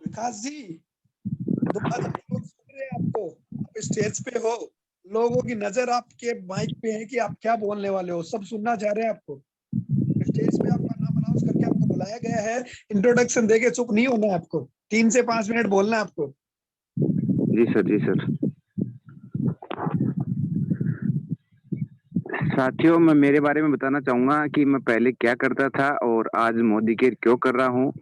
विकास जी, 2000 लोग सुन रहे हैं आपको, आप स्टेज पे हो, लोगों की नजर आपके माइक पे है कि आप क्या बोलने वाले हो, सब सुनना चाह रहे हैं आपको। स्टेज पे आपका नाम अनाउंस करके आपको बुलाया गया है, इंट्रोडक्शन देके चुप नहीं होना है आपको, 3 से 5 मिनट बोलना है आपको। जी सर, जी सर। साथियों, मैं मेरे बारे में बताना चाहूंगा कि मैं पहले क्या करता था और आज मोदी केयर क्यों कर रहा हूँ।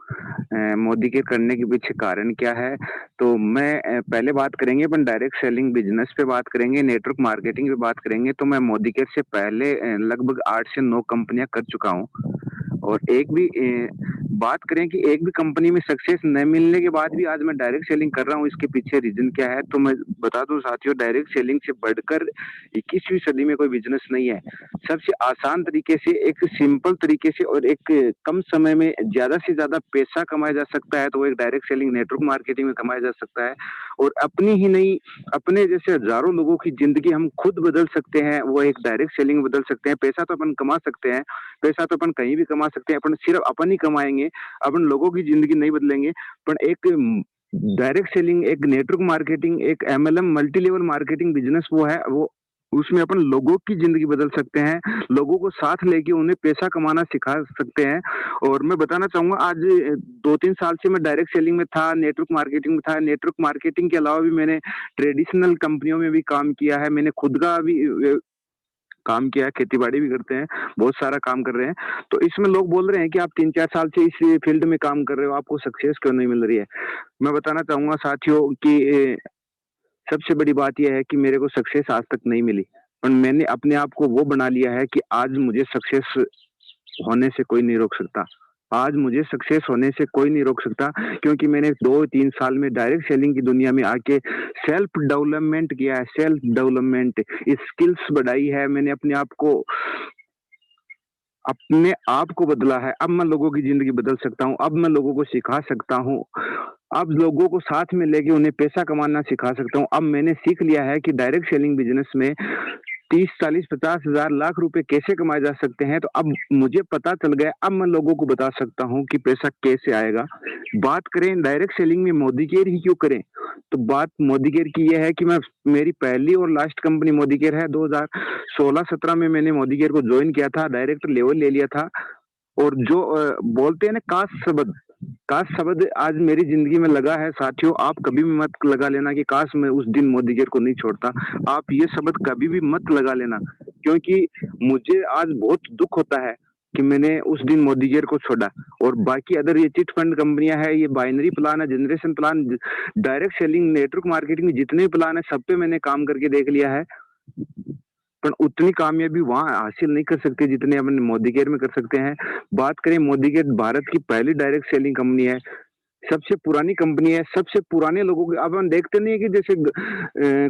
मोदी केयर करने के पीछे कारण क्या है, तो मैं पहले बात करेंगे अपन डायरेक्ट सेलिंग बिजनेस पे बात करेंगे, नेटवर्क मार्केटिंग पे बात करेंगे। तो मैं मोदी केयर से पहले लगभग 8 से 9 कंपनियां कर चुका हूँ और एक भी बात करें कि एक भी कंपनी में सक्सेस न मिलने के बाद भी आज मैं डायरेक्ट सेलिंग कर रहा हूँ, इसके पीछे रीजन क्या है, तो मैं बता दूं साथियों, डायरेक्ट सेलिंग से बढ़कर 21वीं सदी में कोई बिजनेस नहीं है। सबसे आसान तरीके से, एक सिंपल तरीके से और एक कम समय में ज्यादा से ज्यादा पैसा कमाया जा सकता है, तो वो एक डायरेक्ट सेलिंग नेटवर्क मार्केटिंग में कमाया जा सकता है। और अपनी ही नहीं, अपने जैसे हजारों लोगों की जिंदगी हम खुद बदल सकते हैं, वो एक डायरेक्ट सेलिंग में बदल सकते हैं। पैसा तो अपन कमा सकते हैं, पैसा तो अपन कहीं भी कमा सकते हैं, अपन सिर्फ अपन ही कमाएंगे, अपन लोगों की जिंदगी नहीं बदलेंगे। पर एक डायरेक्ट सेलिंग, एक नेटवर्क मार्केटिंग, एक MLM multi level marketing business वो है, वो उसमें अपन लोगों की जिंदगी बदल सकते हैं, लोगों को साथ लेके उन्हें पैसा कमाना सिखा सकते हैं। और मैं बताना चाहूंगा, आज 2-3 साल से मैं डायरेक्ट सेलिंग में था, नेटवर्क मार्केटिंग में था। नेटवर्क मार्केटिंग के अलावा भी मैंने ट्रेडिशनल कंपनियों में भी काम किया है, मैंने खुद का भी काम किया है, खेती बाड़ी भी करते हैं, बहुत सारा काम कर रहे हैं। तो इसमें लोग बोल रहे हैं कि आप 3-4 साल से इस फील्ड में काम कर रहे हो, आपको सक्सेस क्यों नहीं मिल रही है। मैं बताना चाहूंगा साथियों कि सबसे बड़ी बात यह है कि मेरे को सक्सेस आज तक नहीं मिली, पर मैंने अपने आप को वो बना लिया है कि आज मुझे सक्सेस होने से कोई नहीं रोक सकता। आज मुझे सक्सेस होने से कोई नहीं रोक सकता, क्योंकि मैंने 2-3 साल में डायरेक्ट सेलिंग की दुनिया में आके सेल्फ डेवलपमेंट किया है, सेल्फ डेवलपमेंट, स्किल्स बढ़ाई है, मैंने अपने आप को बदला है। अब मैं लोगों की जिंदगी बदल सकता हूँ, अब मैं लोगों को सिखा सकता हूँ, अब लोगों को साथ में लेके उन्हें पैसा कमाना सिखा सकता हूँ। अब मैंने सीख लिया है कि डायरेक्ट सेलिंग बिजनेस में 30, 40, 50 हजार, लाख रुपए कैसे कमाए जा सकते हैं। तो अब मुझे पता चल गया, अब मैं लोगों को बता सकता हूँ कि पैसा कैसे आएगा। बात करें डायरेक्ट सेलिंग में मोदी केयर ही क्यों करें, तो बात मोदी केयर की यह है कि मेरी पहली और लास्ट कंपनी मोदी केयर है। 2016-17 में मैंने मोदी केयर को ज्वाइन किया था, डायरेक्टर लेवल ले लिया था। और जो बोलते हैं ना काश शब्द आज मेरी जिंदगी में लगा है साथियों, आप कभी भी मत लगा लेना कि काश मैं उस दिन मोदी केयर को नहीं छोड़ता। आप ये शब्द कभी भी मत लगा लेना, क्योंकि मुझे आज बहुत दुख होता है कि मैंने उस दिन मोदी केयर को छोड़ा। और बाकी अदर ये चिट फंड कंपनियां है, ये बाइनरी प्लान है, generation plan, direct selling, network marketing में जितने भी प्लान है, सब पे मैंने काम करके देख लिया है, पर उतनी कामयाबी वहां हासिल नहीं कर सकते जितने अपन मोदी केयर में कर सकते हैं। बात करें, मोदी केयर भारत की पहली डायरेक्ट सेलिंग कंपनी है, सबसे पुरानी कंपनी है, सबसे पुराने लोगों के, अब हम देखते नहीं है कि जैसे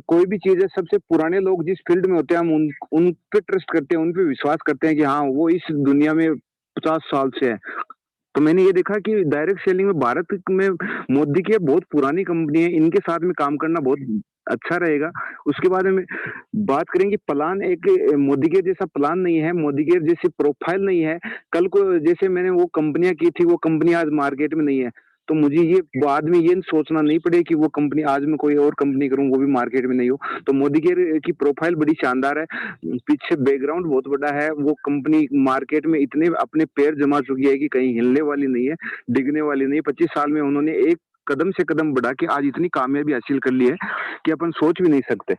कोई भी चीज है, सबसे पुराने लोग जिस फील्ड में होते हैं हम उन पे ट्रस्ट करते हैं, उन पे विश्वास करते हैं कि हाँ वो इस दुनिया में 50 साल से है। तो मैंने ये देखा कि डायरेक्ट सेलिंग में भारत में मोदी केयर बहुत पुरानी कंपनी है, इनके साथ में काम करना बहुत अच्छा रहेगा। उसके बाद में बात करेंगे प्लान, एक मोदी केयर जैसा प्लान नहीं है, मोदी केयर जैसी प्रोफाइल नहीं है। कल को जैसे मैंने वो कंपनियां की थी, वो कंपनी आज मार्केट में नहीं है, तो मुझे ये बाद में ये सोचना नहीं पड़े कि वो कंपनी आज मैं कोई और कंपनी करूं, वो भी मार्केट में नहीं हो। तो मोदी केयर की प्रोफाइल बड़ी शानदार है, पीछे बैकग्राउंड बहुत बड़ा है, वो कंपनी मार्केट में इतने अपने पैर जमा चुकी है कि कहीं हिलने वाली नहीं है, डिगने वाली नहीं है। 25 साल में उन्होंने एक कदम से कदम बढ़ा के आज इतनी कामयाबी हासिल कर ली है कि अपन सोच भी नहीं सकते।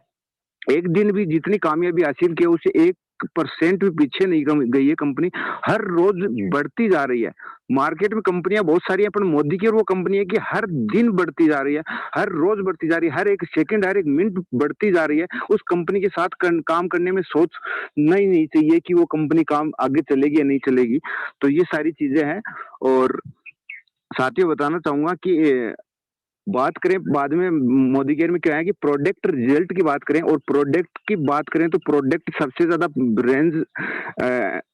एक दिन भी जितनी कामयाबी हासिल की उसे 1% भी पीछे नहीं गई है कंपनी, हर रोज बढ़ती जा रही है। मार्केट में कंपनियां बहुत सारी हैं, पर मोदी केयर वो कंपनी है कि हर दिन बढ़ती जा रही है, हर रोज बढ़ती जा रही है, हर एक सेकंड, हर एक मिनट बढ़ती जा रही है। उस कंपनी के साथ काम करने में सोच नहीं चाहिए कि वो कंपनी काम आगे चलेगी या नहीं चलेगी। तो ये सारी चीजें हैं। और साथियों बताना चाहूंगा कि बात करें बाद में मोदी केयर में क्या है कि प्रोडक्ट रिजल्ट की बात करें और प्रोडक्ट की बात करें, तो प्रोडक्ट सबसे ज्यादा रेंज,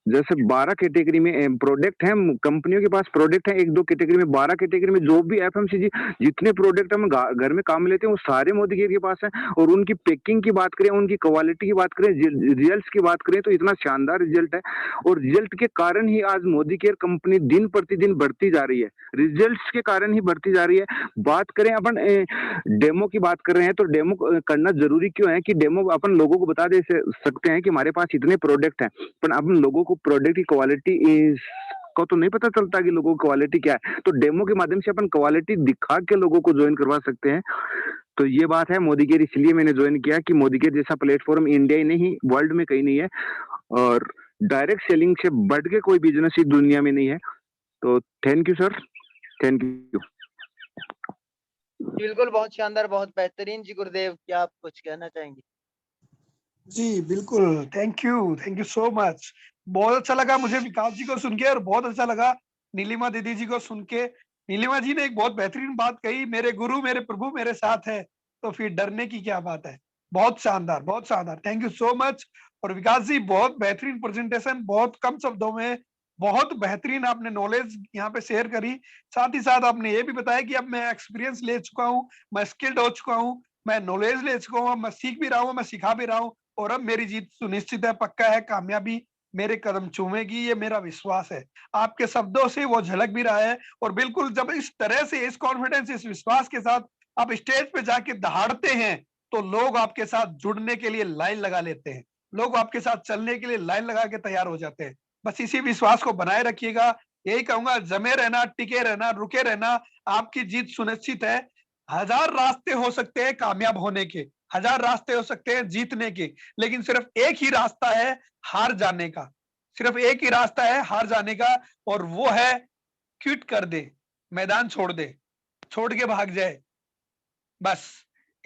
जैसे 12 कैटेगरी में प्रोडक्ट हैं, कंपनियों के पास प्रोडक्ट है 1-2 कैटेगरी में, 12 कैटेगरी में जो भी FMCG जितने प्रोडक्ट हम घर में काम लेते हैं वो सारे मोदी केयर के पास है। और उनकी पैकिंग की बात करें, उनकी क्वालिटी की बात करें, रिजल्ट की बात करें, तो इतना शानदार रिजल्ट है। और रिजल्ट के कारण ही आज मोदी केयर कंपनी दिन प्रतिदिन बढ़ती जा रही है, रिजल्ट के कारण ही बढ़ती जा रही है। बात करें अपन डेमो की बात कर रहे हैं, तो डेमो करना जरूरी क्यों है कि डेमो अपन लोगों को बता दे सकते हैं कि हमारे पास इतने प्रोडक्ट हैं, पर अपन लोगों को प्रोडक्ट की क्वालिटी को तो नहीं पता चलता कि लोगों की क्वालिटी क्या है। तो डेमो के माध्यम से अपन क्वालिटी दिखा के लोगों को ज्वाइन करवा सकते हैं। तो ये बात है मोदी केयर, इसलिए मैंने ज्वाइन किया कि मोदी केयर जैसा प्लेटफॉर्म इंडिया ही नहीं वर्ल्ड में कहीं नहीं है, और डायरेक्ट सेलिंग से बढ़ के कोई बिजनेस ही दुनिया में नहीं है। तो thank you sir, thank you. बिल्कुल, बहुत शानदार, बहुत बेहतरीन। जी गुरुदेव, क्या आप कुछ कहना चाहेंगे? जी बिल्कुल, थैंक यू सो मच। बहुत अच्छा लगा मुझे विकास जी को सुन के, और बहुत अच्छा लगा नीलिमा दीदी जी को सुन के। नीलिमा जी ने एक बहुत बेहतरीन बात कही, मेरे गुरु मेरे प्रभु मेरे साथ है, तो फिर डरने की क्या बात है। बहुत शानदार, बहुत शानदार, थैंक यू सो मच। और विकास जी, बहुत बेहतरीन प्रेजेंटेशन, बहुत कम शब्दों में बहुत बेहतरीन आपने नॉलेज यहाँ पे शेयर करी। साथ ही साथ आपने ये भी बताया कि अब मैं एक्सपीरियंस ले चुका हूँ, मैं स्किल्ड हो चुका हूँ, मैं नॉलेज ले चुका हूँ, मैं सीख भी रहा हूँ, मैं सिखा भी रहा हूँ, और अब मेरी जीत सुनिश्चित है, पक्का है, कामयाबी मेरे कदम चूमेगी, ये मेरा विश्वास है। आपके शब्दों से वो झलक भी रहा है। और बिल्कुल, जब इस तरह से, इस कॉन्फिडेंस, इस विश्वास के साथ आप स्टेज पे जाके दहाड़ते हैं, तो लोग आपके साथ जुड़ने के लिए लाइन लगा लेते हैं, लोग आपके साथ चलने के लिए लाइन लगा के तैयार हो जाते हैं। बस इसी विश्वास को बनाए रखिएगा। यही कहूंगा, जमे रहना, टिके रहना, रुके रहना, आपकी जीत सुनिश्चित है। 1000 रास्ते हो सकते हैं कामयाब होने के, 1000 रास्ते हो सकते हैं जीतने के, लेकिन सिर्फ एक ही रास्ता है हार जाने का, सिर्फ एक ही रास्ता है हार जाने का, और वो है क्विट कर दे, मैदान छोड़ दे, छोड़ के भाग जाए। बस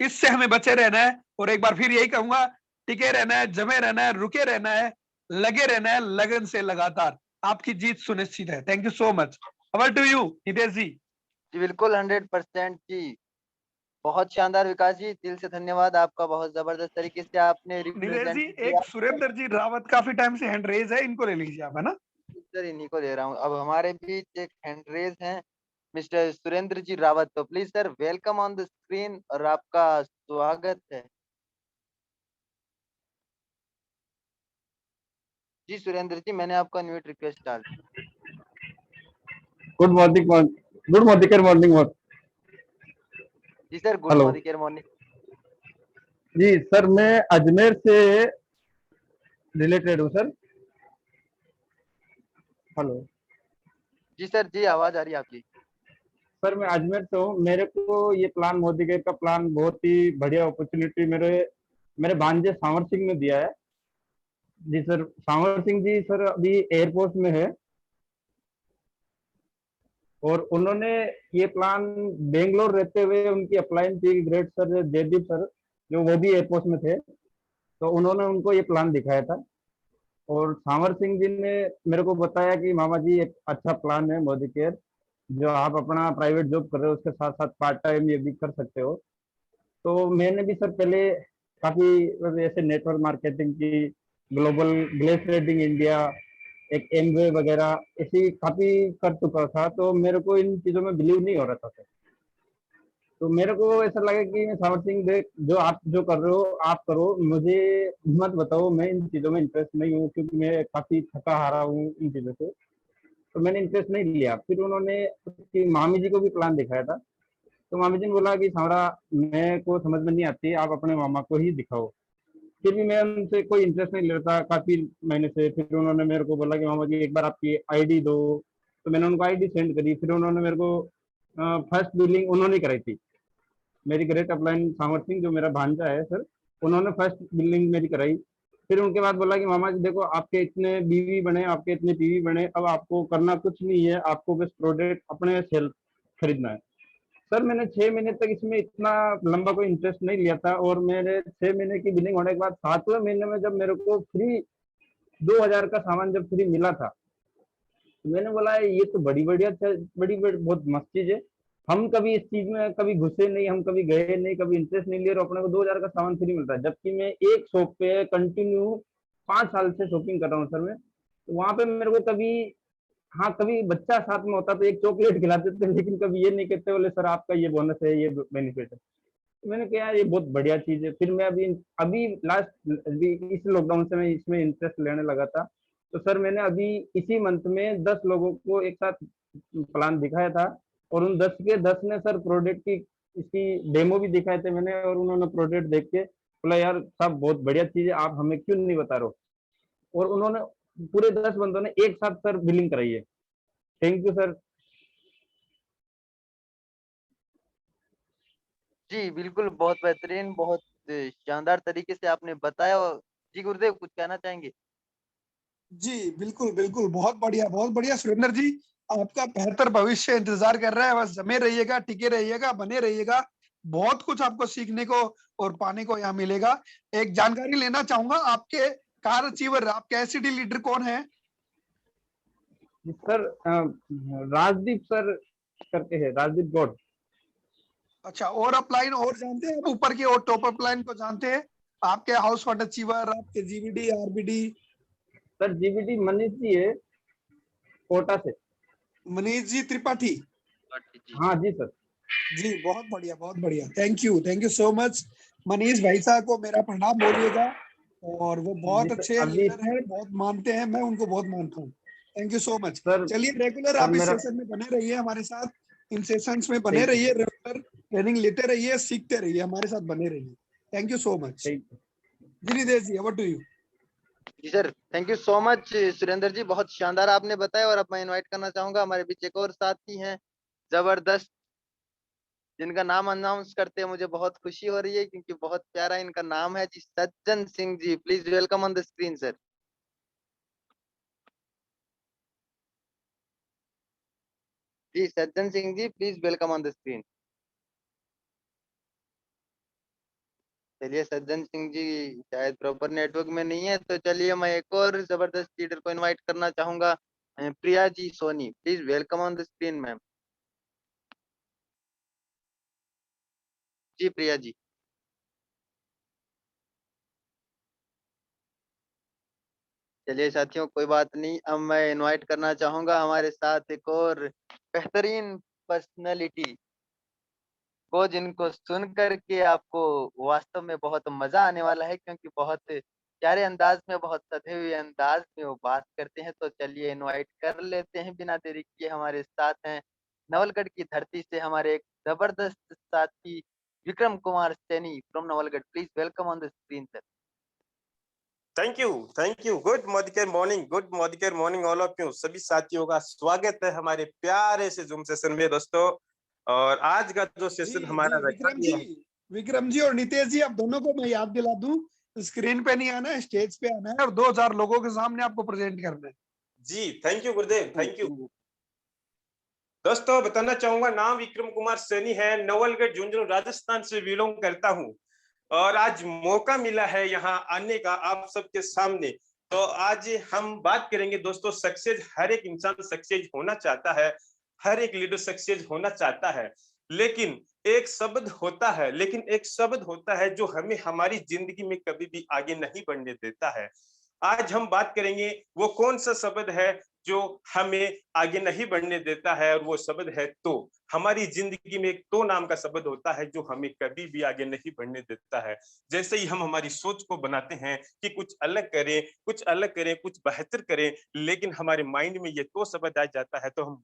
इससे हमें बचे रहना है। और एक बार फिर यही कहूंगा, टिके रहना है, जमे रहना है, रुके रहना है, लगे रहना है, लगन से लगातार, आपकी जीत सुनिश्चित है। Thank you so much. Over to you Hitesh ji. जी बिल्कुल, 100% जी। बहुत शानदार विकास जी, दिल से धन्यवाद आपका। बहुत जबरदस्त तरीके से आपने निलेश जी, रिप्रेजेंट किया। एक सुरेंद्र जी रावत काफी टाइम से हैंड रेज है, इनको ले लीजिए आप, है ना। सर, इन्हीं को दे रहा हूँ। अब हमारे बीच एक हैंड रेज है, मिस्टर सुरेंद्र जी रावत। तो please sir, welcome on the screen, और आपका स्वागत है। जी सुरेंद्र जी, मैंने आपको अनम्यूट रिक्वेस्ट डाल दी। Good morning, good morning, morning. जी sir, good hello morning morning. जी सर, मैं अजमेर से रिलेटेड हूँ सर। हेलो जी सर, जी आवाज आ रही है आपकी। सर, मैं अजमेर से हूँ। मेरे को ये प्लान, मोदी केयर का प्लान, बहुत ही बढ़िया अपॉर्चुनिटी मेरे मेरे भांजे सांवर सिंह ने दिया है। जी सर, सांवर सिंह जी सर अभी एयरपोर्ट में है, और उन्होंने ये प्लान बेंगलोर रहते हुए उनकी अपलाइन थी। ग्रेट सर जयदीप सर, जो वो भी एयरपोर्ट में थे, तो उन्होंने उनको ये प्लान दिखाया था। और सांवर सिंह जी ने मेरे को बताया कि मामा जी, एक अच्छा प्लान है मोदी केयर, जो आप अपना प्राइवेट जॉब कर रहे हो उसके साथ साथ पार्ट टाइम ये भी कर सकते हो। तो मैंने भी सर पहले काफी ऐसे नेटवर्क मार्केटिंग की, ग्लोबल ग्लेस रेटिंग इंडिया, एक एमवे वगैरह ऐसी काफी कर चुका था। तो मेरे को इन चीजों में बिलीव नहीं हो रहा था सर। तो मेरे को ऐसा लगा कि सांवर सिंह, देख, जो आप जो कर रहे हो आप करो, मुझे मत बताओ, मैं इन चीजों में इंटरेस्ट नहीं हूँ, क्योंकि मैं काफी थका हारा हूँ इन चीजों से। तो मैंने इंटरेस्ट नहीं लिया। फिर उन्होंने उसकी मामी जी को भी प्लान दिखाया था, तो मामी जी ने बोला कि सांवरा, मैं को समझ में नहीं आती, आप अपने मामा को ही दिखाओ। फिर भी मैं उनसे कोई इंटरेस्ट नहीं लेता काफी महीने से। फिर उन्होंने मेरे को बोला कि मामा जी, एक बार आपकी आईडी दो। तो मैंने उनको आईडी सेंड करी। फिर उन्होंने मेरे को फर्स्ट बिलिंग उन्होंने कराई थी। मेरी ग्रेट अपलाइन सांवर सिंह, जो मेरा भांजा है सर, उन्होंने फर्स्ट बिल्डिंग मेरी कराई। फिर उनके बाद बोला कि मामा जी देखो, आपके इतने बीवी बने, आपके इतने टीवी बने, अब आपको करना कुछ नहीं है, आपको बस प्रोडक्ट अपने सेल खरीदना है। सर, मैंने 6 महीने तक इसमें इतना लंबा कोई इंटरेस्ट नहीं लिया था, और मेरे 6 महीने की बिलिंग होने के बाद 7वें महीने में जब मेरे को फ्री 2000 का सामान जब फ्री मिला था, तो मैंने बोला ये तो बड़ी बढ़िया, बहुत मस्त चीज है। हम कभी इस चीज में कभी घुसे नहीं, हम कभी गए नहीं, कभी इंटरेस्ट नहीं लिया, और अपने को 2000 का सामान फ्री मिलता है। जबकि मैं एक शॉप पे कंटिन्यू 5 साल से शॉपिंग कर रहा हूँ सर मैं। तो वहां पे मेरे को कभी, हाँ, कभी बच्चा साथ में होता तो एक चॉकलेट खिलाते थे, लेकिन कभी ये नहीं कहते बोले सर आपका ये बोनस है, ये बेनिफिट है। तो मैंने कहा ये बहुत बढ़िया चीज है। फिर मैं अभी लास्ट इस लॉकडाउन से मैं इसमें इंटरेस्ट लेने लगा था। तो सर, मैंने अभी इसी मंथ में 10 लोगों को एक साथ प्लान दिखाया था, और उन 10 के 10 ने सर प्रोडक्ट की इसकी डेमो भी दिखाए थे मैंने, और उन्होंने प्रोडक्ट देख के बोला यार साहब बहुत बढ़िया चीज है, आप हमें क्यों नहीं बता रहे हो। और उन्होंने पूरे 10 बंदों ने एक साथ सर बिलिंग कराई है। Thank you sir. जी बिल्कुल, बहुत बेहतरीन, बहुत शानदार तरीके से आपने बताया। जी गुरुदेव, कुछ कहना चाहेंगे? जी बिल्कुल बिल्कुल, बहुत बढ़िया सुरेंद्र जी, आपका बेहतर भविष्य इंतजार कर रहा है। बस जमे रहिएगा, टिके रहिएगा, बने रहिएगा। बहुत कुछ आपको सीखने को और पाने को यहाँ मिलेगा। एक जानकारी लेना चाहूंगा, आपके कार अचीवर, आपके एससीडी लीडर कौन है? सर राजदीप सर करके है, राजदीप गौड़। अच्छा, और अपलाइन और जानते हैं? ऊपर की और टॉप अपलाइन को जानते हैं? आपके हाउस फट अचीवर, आपके GVD, RBD? Sir GBD Manish ji है, कोटा से। मनीष जी त्रिपाठी? हाँ जी सर। जी बहुत बढ़िया, thank you so much. Manish भाई साहब को मेरा प्रणाम बोलिएगा। और वो बहुत जी सर, अच्छे अभी लीडर हैं, बहुत मानते हैं, मैं उनको बहुत मानता हूँ। Thank you so much. Sir चलिए रेगुलर सर आप इस मेरा सेशन में बने रहिए हमारे साथ, इन सेशंस में बने थैंक यू रहिए, रेगुलर ट्रेनिंग लेते रहिए, सीखते रहिए, हमारे साथ बने रहिए। Thank you so much. Thank you. जी Nidesh ji, over to you. जी sir, thank you so much Surendra ji, बहुत शानदार आपने बताया। और अब मैं इनवाइट करना चाहूंगा, हमारे बीच एक और साथी हैं जबरदस्त, जिनका नाम अनाउंस करते हैं मुझे बहुत खुशी हो रही है, क्योंकि बहुत प्यारा इनका नाम है जी, Sajjan Singh ji. Please welcome on the screen sir. जी Sajjan Singh ji, please welcome on the screen. चलिए, सज्जन सिंह जी शायद प्रॉपर नेटवर्क में नहीं है, तो चलिए मैं एक और जबरदस्त लीडर को इनवाइट करना चाहूंगा, Priya ji Soni. Please welcome on the screen ma'am. जी प्रिया जी। चलिए साथियों, कोई बात नहीं, अब मैं इनवाइट करना चाहूंगा हमारे साथ एक और बेहतरीन पर्सनैलिटी को, जिनको सुन करके आपको वास्तव में बहुत मजा आने वाला है, क्योंकि बहुत प्यारे अंदाज में, बहुत सधे हुए अंदाज में वो बात करते हैं। तो चलिए इनवाइट कर लेते हैं बिना देरी किए। हमारे साथ हैं नवलगढ़ की धरती से हमारे एक जबरदस्त साथी Vikram Kumar Saini from Nawalgarh. Please welcome on the screen sir. Thank you. Good morning all of you. सभी साथियों का स्वागत है हमारे प्यारे से जूम सेशन में दोस्तों। और आज का जो सेशन हमारा रखा गया है, विक्रम जी और नितेश जी, आप दोनों को मैं याद दिला दूं, स्क्रीन पे नहीं आना है, स्टेज पे आना है और 2000 लोगों के सामने आपको प्रेजेंट करना है। जी thank you Gurudev, thank you. दोस्तों बताना चाहूंगा, नाम विक्रम कुमार सैनी है, नवलगढ़ झुंझुनू राजस्थान से बिलोंग करता हूँ। और आज मौका मिला है यहाँ आने का आप सबके सामने। तो आज हम बात करेंगे दोस्तों, सक्सेस, हर एक इंसान सक्सेस होना चाहता है, हर एक लीडर सक्सेस होना चाहता है। लेकिन एक शब्द होता है जो हमें हमारी जिंदगी में कभी भी आगे नहीं बढ़ने देता है। आज हम बात करेंगे वो कौन सा शब्द है जो हमें आगे नहीं बढ़ने देता है, और वो शब्द है तो। हमारी जिंदगी में एक तो नाम का शब्द होता है जो हमें कभी भी आगे नहीं बढ़ने देता है। जैसे ही हम हमारी सोच को बनाते हैं कि कुछ अलग करें, कुछ बेहतर करें, लेकिन हमारे माइंड में ये तो शब्द आ जाता है, तो हम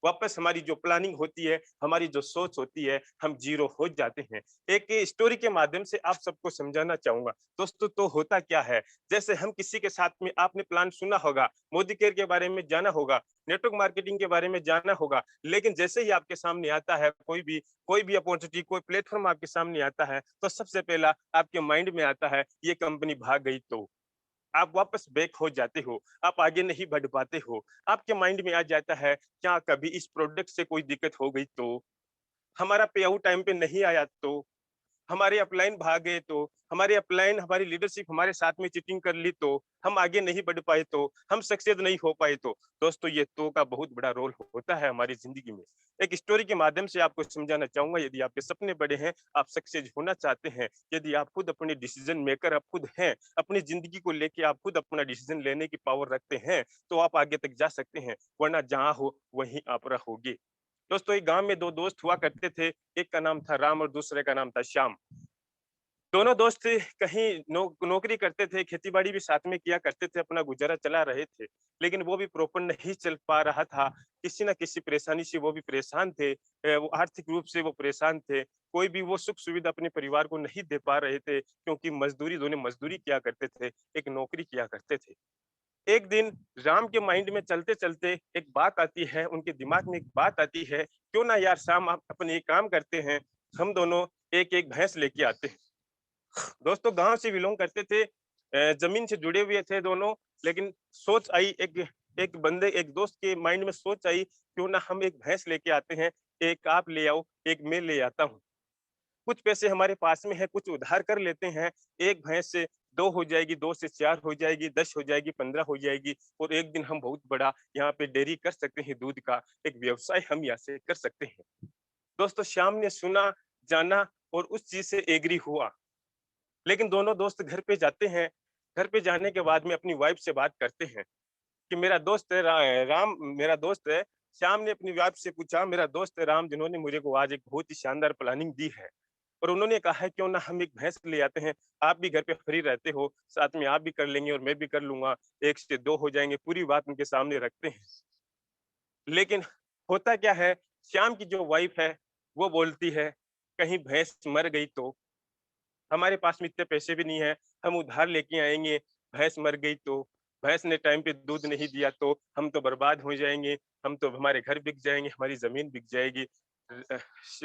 वापस हमारी जो प्लानिंग होती है, हमारी जो सोच होती है, हम जीरो हो जाते हैं। एक स्टोरी के माध्यम से आप सबको समझाना चाहूंगा दोस्तों, तो होता क्या है। जैसे हम किसी के साथ में, आपने प्लान सुना होगा, मोदी केयर के बारे में जाना होगा, नेटवर्क मार्केटिंग के बारे में जाना होगा, लेकिन जैसे ही आपके सामने आता है कोई भी अपॉर्चुनिटी, कोई प्लेटफॉर्म आपके सामने आता है, तो सबसे पहला आपके माइंड में आता है ये कंपनी भाग गई तो। आप वापस बैक हो जाते हो, आप आगे नहीं बढ़ पाते हो। आपके माइंड में आ जाता है क्या कभी इस प्रोडक्ट से कोई दिक्कत हो गई तो, हमारा पे आउट टाइम पे नहीं आया तो, हमारे अपलाइन भाग गए तो, हमारी लीडरशिप हमारे साथ में चीटिंग कर ली तो, हम आगे नहीं बढ़ पाए तो, हम सक्सेस नहीं हो पाए तो। दोस्तों ये तो का बहुत बड़ा रोल होता है हमारी जिंदगी में। एक स्टोरी के माध्यम से आपको समझाना चाहूंगा, यदि आपके सपने बड़े हैं, आप सक्सेस होना चाहते हैं, यदि आप खुद अपने डिसीजन मेकर आप खुद हैं, अपनी जिंदगी को लेके आप खुद अपना डिसीजन लेने की पावर रखते हैं, तो आप आगे तक जा सकते हैं, वरना जहां हो वहीं आप रहोगे। दोस्तों एक गांव में दो दोस्त हुआ करते थे, एक का नाम था राम और दूसरे का नाम था श्याम। दोनों दोस्त कहीं नौकरी करते थे, खेती बाड़ी भी साथ में किया करते थे, अपना गुजारा चला रहे थे, लेकिन वो भी प्रॉपर नहीं चल पा रहा था। किसी ना किसी परेशानी से वो भी परेशान थे, वो आर्थिक रूप से वो परेशान थे। कोई भी वो सुख सुविधा अपने परिवार को नहीं दे पा रहे थे, क्योंकि मजदूरी, दोनों मजदूरी किया करते थे, एक नौकरी किया करते थे। एक दिन राम के माइंड में चलते चलते एक बात आती है, उनके दिमाग में एक बात आती है, क्यों ना यार शाम आप अपने एक काम करते हैं, हम दोनों एक एक भैंस लेके आते हैं। दोस्तों गांव से बिलोंग करते थे, जमीन से जुड़े हुए थे दोनों, लेकिन सोच आई एक दोस्त के माइंड में सोच आई, क्यों ना हम एक भैंस लेके आते हैं, एक आप ले आओ, एक मैं ले आता हूँ। कुछ पैसे हमारे पास में है, कुछ उधार कर लेते हैं, एक भैंस से 2 हो जाएगी, 2 से 4 हो जाएगी, 10 हो जाएगी, 15 हो जाएगी, और एक दिन हम बहुत बड़ा यहाँ पे डेयरी कर सकते हैं, दूध का एक व्यवसाय हम यहाँ से कर सकते हैं। दोस्तों श्याम ने सुना, जाना और उस चीज से एग्री हुआ। लेकिन दोनों दोस्त घर पे जाते हैं, घर पे जाने के बाद में अपनी वाइफ से बात करते हैं कि मेरा दोस्त है राम, मेरा दोस्त है। श्याम ने अपनी वाइफ से पूछा, मेरा दोस्त है राम, जिन्होंने मुझे को आज एक बहुत ही शानदार प्लानिंग दी है, और उन्होंने कहा है क्यों ना हम एक भैंस ले आते हैं, आप भी घर पे फ्री रहते हो, साथ में आप भी कर लेंगे और मैं भी कर लूंगा, 1 से 2 हो जाएंगे। पूरी बात उनके सामने रखते हैं। लेकिन होता क्या है, श्याम की जो वाइफ है वो बोलती है, कहीं भैंस मर गई तो, हमारे पास में इतने पैसे भी नहीं है, हम उधार लेके आएंगे, भैंस मर गई तो, भैंस ने टाइम पे दूध नहीं दिया तो हम तो बर्बाद हो जाएंगे, हम तो, हमारे घर बिक जाएंगे, हमारी जमीन बिक जाएगी।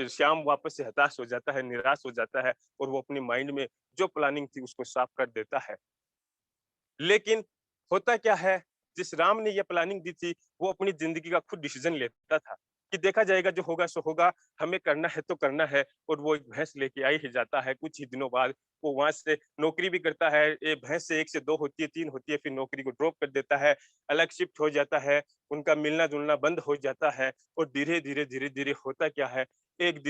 श्याम वापस से हताश हो जाता है, निराश हो जाता है, और वो अपने माइंड में जो प्लानिंग थी उसको साफ कर देता है। लेकिन होता क्या है, जिस राम ने ये प्लानिंग दी थी, वो अपनी जिंदगी का खुद डिसीजन लेता था कि देखा जाएगा, जो होगा सो होगा, हमें करना है तो करना है, और वो एक भैंस लेके आई ही जाता है। कुछ ही दिनों बाद वो वहां से नौकरी भी करता है, ये भैंस से 1 से 2 होती है, 3 होती है, फिर नौकरी को ड्रॉप कर देता है, अलग शिफ्ट हो जाता है, उनका मिलना जुलना बंद हो जाता है, और धीरे धीरे होता क्या है, एक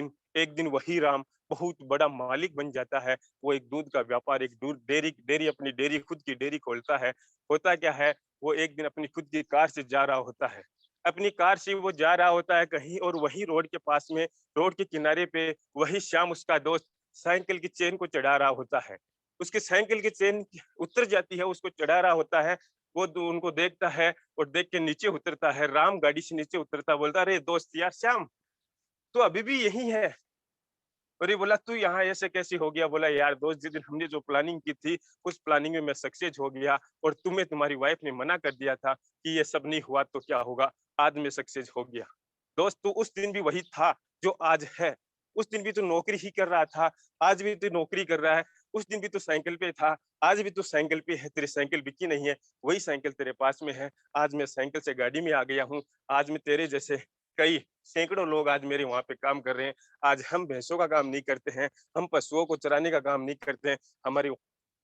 दिन वही राम बहुत बड़ा मालिक बन जाता है। वो एक दूध का व्यापार, एक दूध डेयरी अपनी डेयरी, खुद की डेयरी खोलता है। होता क्या है, वो एक दिन अपनी खुद की कार से जा रहा होता है, अपनी कार से वो जा रहा होता है कहीं, और वही रोड के पास में, रोड के किनारे पे वही श्याम, उसका दोस्त, साइकिल की चेन को चढ़ा रहा होता है। उसकी साइकिल की चेन उतर जाती है, उसको चढ़ा रहा होता है। वो उनको देखता है और देख के नीचे उतरता है। राम गाड़ी से नीचे उतरता, बोलता, अरे दोस्त यार श्याम, तो अभी भी यही है। और ये बोला, तू यहाँ ऐसे कैसे हो गया? बोला, यार दोस्त, जिस दिन हमने जो प्लानिंग की थी, उस प्लानिंग में मैं सक्सेस हो गया, और तुम्हें तुम्हारी वाइफ ने मना कर दिया था कि ये सब नहीं हुआ तो क्या होगा, आज मैं सक्सेस हो गया। दोस्त, तू उस दिन भी वही था जो आज है, उस दिन भी तू नौकरी ही कर रहा था, आज भी तू नौकरी कर रहा है, उस दिन भी तू साइकिल पे था, आज भी तू साइकिल पे है, तेरी साइकिल बिकी नहीं है, वही साइकिल तेरे पास में है। आज मैं साइकिल से गाड़ी में आ गया हूँ, आज मैं तेरे जैसे कई सैकड़ों लोग आज मेरे वहां पे काम कर रहे हैं। आज हम भैंसों का काम नहीं करते हैं, हम पशुओं को चराने का काम नहीं करते हैं, हमारे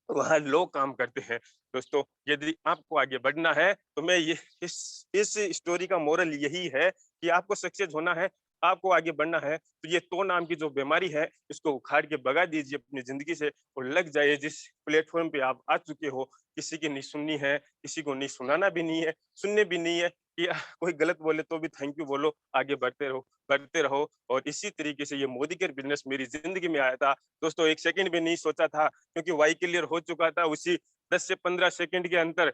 वहाँ लोग काम करते हैं। दोस्तों, यदि आपको आगे बढ़ना है तो मैं ये इस स्टोरी का मोरल यही है कि आपको सक्सेस होना है, आपको आगे बढ़ना है, तो ये तो नाम की जो बीमारी है, इसको उखाड़ के भगा दीजिए अपनी जिंदगी से, और लग जाइए जिस प्लेटफॉर्म पे आप आ चुके हो। किसी की नहीं सुननी है, किसी को नहीं सुनाना भी नहीं है, सुनने भी नहीं है कि कोई गलत बोले तो भी थैंक यू बोलो, आगे बढ़ते रहो। और इसी तरीके से ये मोदी केयर बिजनेस मेरी जिंदगी में आया था। दोस्तों, 1 सेकंड भी नहीं सोचा था, क्योंकि वाई क्लियर हो चुका था। उसी 10 से 15 सेकंड के अंतर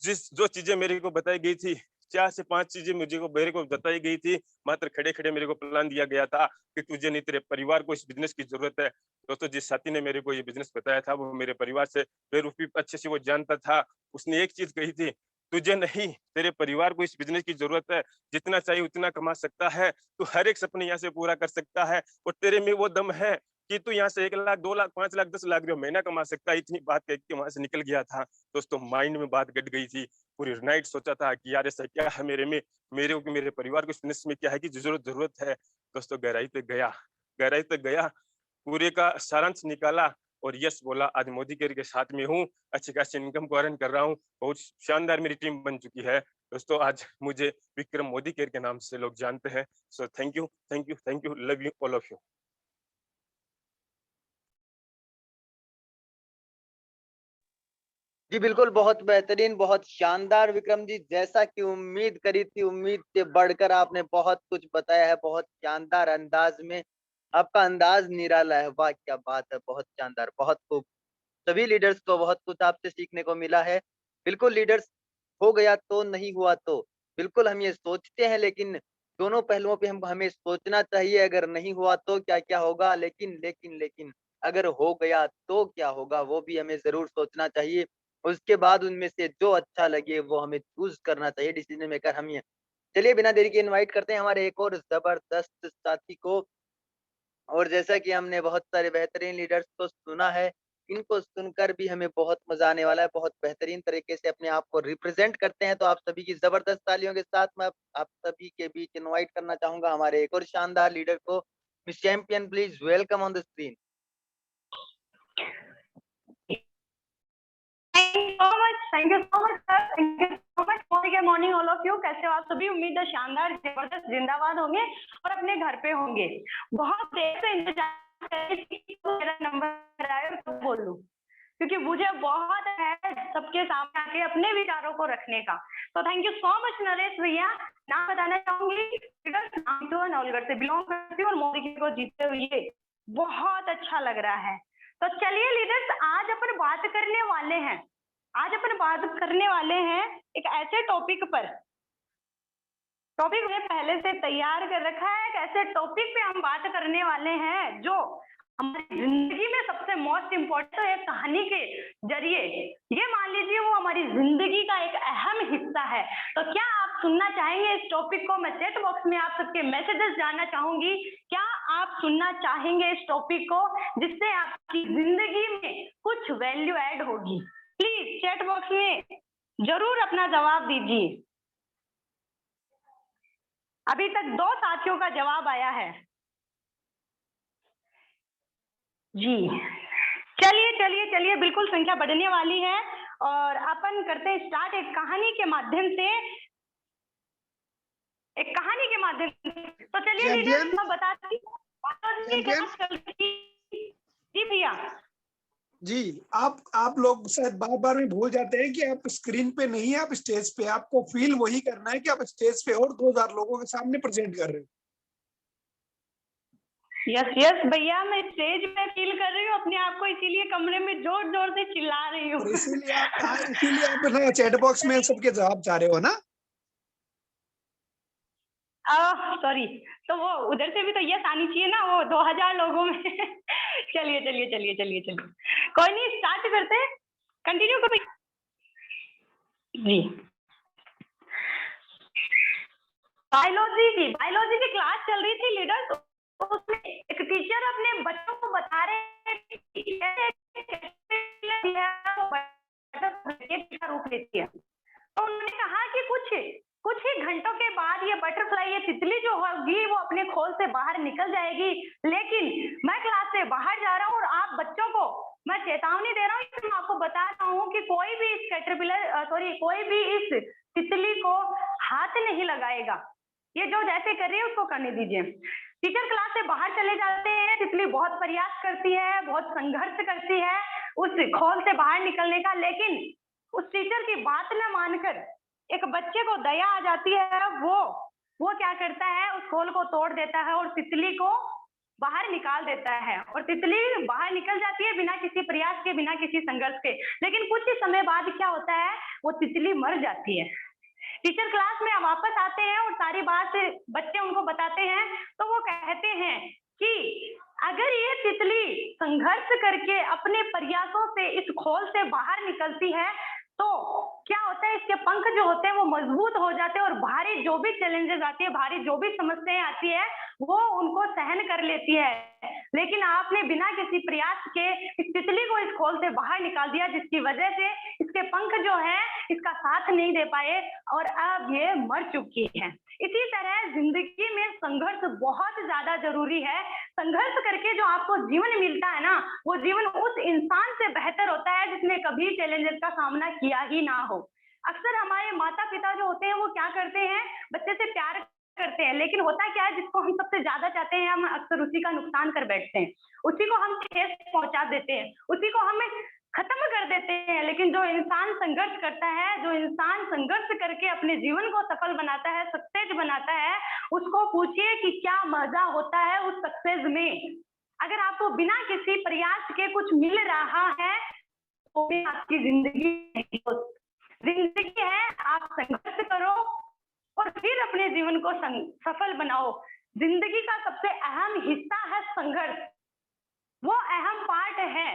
जो चीजें मेरे को बताई गई थी, 4 से 5 चीजें मेरे को बताई गई थी, मात्र खड़े खड़े मेरे को प्लान दिया गया था कि तुझे नहीं, तेरे परिवार को इस बिजनेस की जरूरत है। दोस्तों, जिस साथी ने मेरे को ये बिजनेस बताया था, वो मेरे परिवार से बेरूफी अच्छे से वो जानता था। उसने एक चीज कही थी, तुझे नहीं, तेरे परिवार को इस बिजनेस की जरूरत है, जितना चाहिए उतना कमा सकता है, तू हर एक सपने यहाँ से पूरा कर सकता है, और तेरे में वो दम है कि तू यहाँ से 1 लाख, 2 लाख, 5 लाख, 10 लाख रुपया महीना कमा सकता है। इतनी बात कह के वहां से निकल गया था। दोस्तों, माइंड में बात गट गई थी। पूरी नाइट सोचा था कि यार ऐसा क्या है मेरे परिवार को इस बिजनेस में क्या है कि जरूरत है। दोस्तों, गहराई तक गया, पूरे का सारांश निकाला, और यस बोला, आज मोदी केयर के साथ में हूँ, अच्छी खासी इनकम को अर्न कर रहा हूँ, बहुत शानदार मेरी टीम बन चुकी है। दोस्तों, आज मुझे विक्रम मोदी केयर के नाम से लोग जानते हैं। So thank you, love you all of you. जी बिल्कुल, बहुत बेहतरीन, बहुत शानदार विक्रम जी, जैसा कि उम्मीद करी थी, उम्मीद से बढ़कर आपने बहुत कुछ बताया है, बहुत शानदार अंदाज में। आपका अंदाज निराला है। वाह क्या बात है, बहुत शानदार, बहुत खूब। सभी लीडर्स को बहुत कुछ आपसे सीखने को मिला है। बिल्कुल लीडर्स, हो गया तो नहीं हुआ तो, बिल्कुल हम ये सोचते हैं, लेकिन दोनों पहलुओं पे हमें सोचना चाहिए। अगर नहीं हुआ तो क्या-क्या होगा, लेकिन अगर हो गया तो क्या होगा, वो भी हमें ज़रूर सोचना चाहिए। उसके बाद उनमें से जो अच्छा लगे वो हमें चूज़ करना चाहिए, डिसीजन मेकर हम ही हैं। चलिए बिना देरी के इनवाइट करते हैं हमारे एक और ज़बरदस्त साथी को। और जैसा कि हमने बहुत सारे बेहतरीन लीडर्स को सुना है, इनको सुनकर भी हमें बहुत मज़ा आने वाला है, बहुत बेहतरीन तरीके से अपने आप को रिप्रेज़ेंट करते हैं, तो आप सभी की ज़बरदस्त तालियों के साथ मैं आप सभी के बीच इनवाइट करना चाहूँगा हमारे एक और शानदार लीडर को। Miss champion please welcome on the screen. Thank you so much sir, thank you so much. Good morning all of you, कैसे हो आप सभी? उम्मीद है शानदार जबरदस्त जिंदाबाद होंगे और अपने घर पे होंगे। बहुत देर से इंतजार कर रही थी कि मेरा नंबर आए और तब बोलूं, क्योंकि मुझे बहुत है सबके सामने आके अपने विचारों को रखने का। तो thank you so much Naresh भैया। नाम बताना चाहूंगी, नवलगढ़ से बिलोंग करती हूँ और मोदी को जीतते हुए बहुत अच्छा लग रहा है। तो चलिए लीडर्स, आज अपन बात करने वाले हैं, आज अपन बात करने वाले हैं एक ऐसे टॉपिक पर। टॉपिक मैंने पहले से तैयार कर रखा है। एक ऐसे टॉपिक पे हम बात करने वाले हैं जो हमारी जिंदगी में सबसे मोस्ट इम्पोर्टेंट है। कहानी के जरिए ये मान लीजिए वो हमारी जिंदगी का एक अहम हिस्सा है। तो क्या आप सुनना चाहेंगे इस टॉपिक को? मैं चैट बॉक्स में आप सबके मैसेजेस जानना चाहूंगी। क्या आप सुनना चाहेंगे इस टॉपिक को, जिससे आपकी जिंदगी में कुछ वैल्यू ऐड होगी? प्लीज चैट बॉक्स में जरूर अपना जवाब दीजिए। अभी तक 2 साथियों का जवाब आया है जी। चलिए चलिए चलिए, बिल्कुल संख्या बढ़ने वाली है और अपन करते हैं स्टार्ट एक कहानी के माध्यम से, एक कहानी के माध्यम से। तो चलिए लीडर, मैं बताती हूँ जी भैया। जी, आप लोग शायद बार-बार में भूल जाते हैं कि आप स्क्रीन पे नहीं है, आप स्टेज पे। आपको फील वही करना है कि आप स्टेज पे और 2000 लोगों के सामने प्रेजेंट कर रहे हो। यस यस भैया, मैं स्टेज पे फील कर रही हूँ अपने आप को, इसीलिए कमरे में जोर जोर से चिल्ला रही हूँ। और इसीलिए आप ना चैट बॉक्स में सबके जवाब चाह रहे हो ना? सॉरी, तो वो उधर से भी तो यस आनी चाहिए ना, वो 2000 लोगों में। चलिए चलिए चलिए चलिए चलिए, कोई नहीं, स्टार्ट करते हैं, कंटिन्यू करो जी। बायोलॉजी की क्लास चल रही थी लीडर। तो उसमें एक टीचर अपने बच्चों को बता रहे रूप लेती है। तो उन्होंने कहा कि कुछ ही घंटों के बाद ये बटरफ्लाई, ये तितली जो होगी वो अपने खोल से बाहर निकल जाएगी। लेकिन मैं क्लास से बाहर जा रहा हूँ और आप बच्चों को मैं चेतावनी दे रहा हूँ, मैं आपको बता रहा हूँ कि कोई भी इस कोई भी इस तितली को हाथ नहीं लगाएगा। ये जो जैसे कर रही है उसको करने दीजिए। टीचर क्लास से बाहर चले जाते हैं। तितली बहुत प्रयास करती है, बहुत संघर्ष करती है उस खोल से बाहर निकलने का, लेकिन उस टीचर की बात न मानकर एक बच्चे को दया आ जाती है। वो क्या करता है, उस खोल को तोड़ देता है और तितली को बाहर निकाल देता है और तितली बाहर निकल जाती है बिना किसी प्रयास के, बिना किसी संघर्ष के। लेकिन कुछ ही समय बाद क्या होता है, वो तितली मर जाती है। टीचर क्लास में वापस आते हैं और सारी बात बच्चे उनको बताते हैं। तो वो कहते हैं कि अगर ये तितली संघर्ष करके अपने प्रयासों से इस खोल से बाहर निकलती है तो क्या होता है, इसके पंख जो होते हैं वो मजबूत हो जाते हैं और भारी जो भी चैलेंजेस आती है, भारी जो भी समस्याएं आती है वो उनको सहन कर लेती है। लेकिन आपने बिना किसी प्रयास के इस तितली को इस खोल से बाहर निकाल दिया, जिसकी वजह से इसके पंख जो है इसका साथ नहीं दे पाए और अब ये मर चुकी है। इसी तरह जिंदगी में संघर्ष बहुत ज्यादा जरूरी है। संघर्ष करके जो आपको जीवन मिलता है ना, वो जीवन उस इंसान से बेहतर होता है जिसने कभी चैलेंजेस का सामना किया ही ना हो। अक्सर हमारे माता पिता जो होते हैं वो क्या करते हैं, बच्चे से प्यार करते हैं, लेकिन होता क्या है, जिसको हम सबसे ज्यादा चाहते हैं हम अक्सर उसी का नुकसान कर बैठते हैं, उसी को हम ठेस पहुंचा देते हैं, उसी को हम खत्म कर देते हैं, लेकिन जो इंसान संघर्ष करता है, जो इंसान संघर्ष करके अपने जीवन को सफल बनाता है, सक्सेस बनाता है, उसको पूछिए कि क्या मजा होता है उस सक्सेस में। अगर आपको बिना किसी प्रयास के कुछ मिल रहा है तो भी आपकी जिंदगी नहीं हो। जिंदगी है, आप संघर्ष करो और फिर अपने जीवन को सफल बनाओ। जिंदगी का सबसे अहम हिस्सा है संघर्ष। वो अहम पार्ट है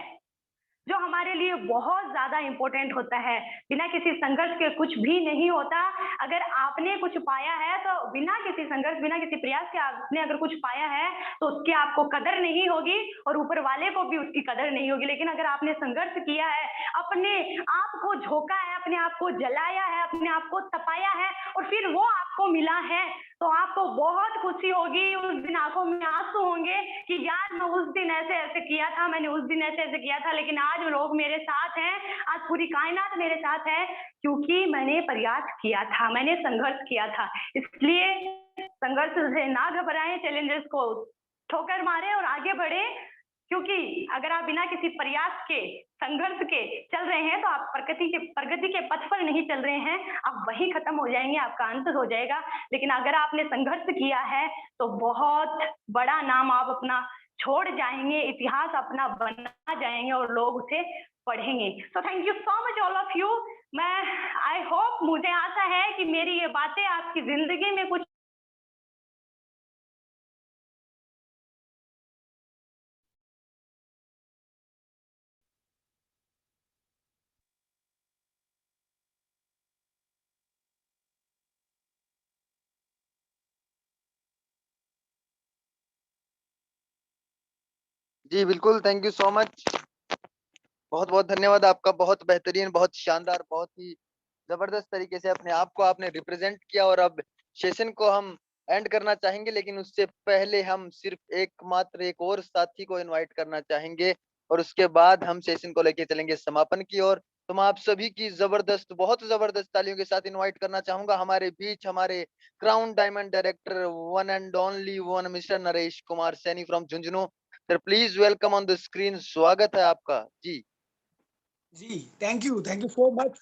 जो हमारे लिए बहुत ज्यादा इंपॉर्टेंट होता है। बिना किसी संघर्ष के कुछ भी नहीं होता। अगर आपने कुछ पाया है तो बिना किसी संघर्ष, बिना किसी प्रयास के आपने अगर कुछ पाया है तो उसकी आपको कदर नहीं होगी और ऊपर वाले को भी उसकी कदर नहीं होगी। लेकिन अगर आपने संघर्ष किया है, अपने आप को झोंका है, अपने आप को जलाया है, अपने आप को तपाया है और फिर वो आपको मिला है, तो आपको बहुत खुशी होगी। उस दिन आंखों में आंसू होंगे कि यार मैं उस दिन ऐसे ऐसे किया था, मैंने उस दिन ऐसे ऐसे किया था, लेकिन आज लोग मेरे साथ हैं, आज पूरी कायनात मेरे साथ है, क्योंकि मैंने प्रयास किया था, मैंने संघर्ष किया था। इसलिए संघर्ष से ना घबराएं, चैलेंजेस को ठोकर मारे और आगे बढ़े, क्योंकि अगर आप बिना किसी प्रयास के, संघर्ष के चल रहे हैं तो आप प्रगति के पथ पर नहीं चल रहे हैं, आप वहीं खत्म हो जाएंगे, आपका अंत हो जाएगा। लेकिन अगर आपने संघर्ष किया है तो बहुत बड़ा नाम आप अपना छोड़ जाएंगे, इतिहास अपना बना जाएंगे और लोग उसे पढ़ेंगे। सो thank you so much all of you. मैं आई होप, मुझे आशा है कि मेरी ये बातें आपकी जिंदगी में कुछ जी बिल्कुल, थैंक यू सो मच। बहुत बहुत धन्यवाद आपका। बहुत बेहतरीन, बहुत शानदार, बहुत ही जबरदस्त तरीके से अपने आप को आपने रिप्रेजेंट किया। और अब सेशन को हम एंड करना चाहेंगे, लेकिन उससे पहले हम सिर्फ एक और साथी को इनवाइट करना चाहेंगे और उसके बाद हम सेशन को लेके चलेंगे समापन की ओर। तो मैं आप सभी की जबरदस्त, बहुत जबरदस्त तालियों के साथ इनवाइट करना चाहूंगा हमारे बीच हमारे crown diamond director one and only one mister Naresh Kumar Saini from Jhunjhunu. Sir please welcome on the screen. स्वागत है आपका। जी thank you so much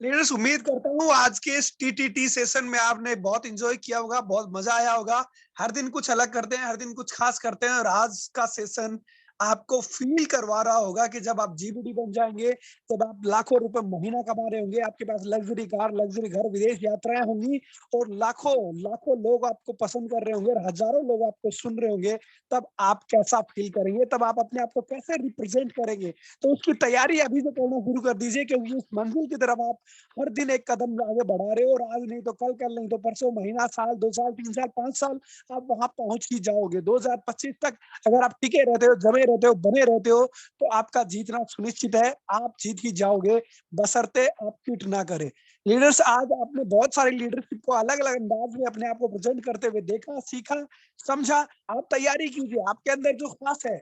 leaders. उम्मीद करता हूँ आज के इस टीटीटी सेशन में आपने बहुत एंजॉय किया होगा, बहुत मजा आया होगा। हर दिन कुछ अलग करते हैं, हर दिन कुछ खास करते हैं, और आज का सेशन आपको फील करवा रहा होगा कि जब आप जीबीडी बन जाएंगे, जब आप लाखों रुपए महीना कमा रहे होंगे, आपके पास लग्जरी कार, लग्जरी घर, विदेश यात्राएं होंगी और लाखों लोग आपको पसंद कर रहे होंगे और हजारों लोग आपको सुन रहे होंगे, तब आप कैसा फील करेंगे, तब आप अपने आप को कैसे रिप्रेजेंट करेंगे। तो उसकी तैयारी अभी से करना शुरू कर दीजिए, क्योंकि उस मंजिल की तरफ आप हर दिन एक कदम आगे बढ़ा रहे हो और आज नहीं तो कल नहीं तो परसों, महीना, साल, 2 साल, 3 साल, 5 साल आप वहां पहुंच ही जाओगे। 2025 तक अगर आप टिके रहते हो, जमे रहते हो, बने रहते हो, तो आपका जीतना सुनिश्चित है। आप जीत ही जाओगे, बशर्ते आप क्विट ना करें। लीडर्स, आज आपने बहुत सारे लीडरशिप को अलग अलग अंदाज में अपने आप को प्रेजेंट करते हुए देखा, सीखा, समझा। आप तैयारी कीजिए, आपके अंदर जो खास है,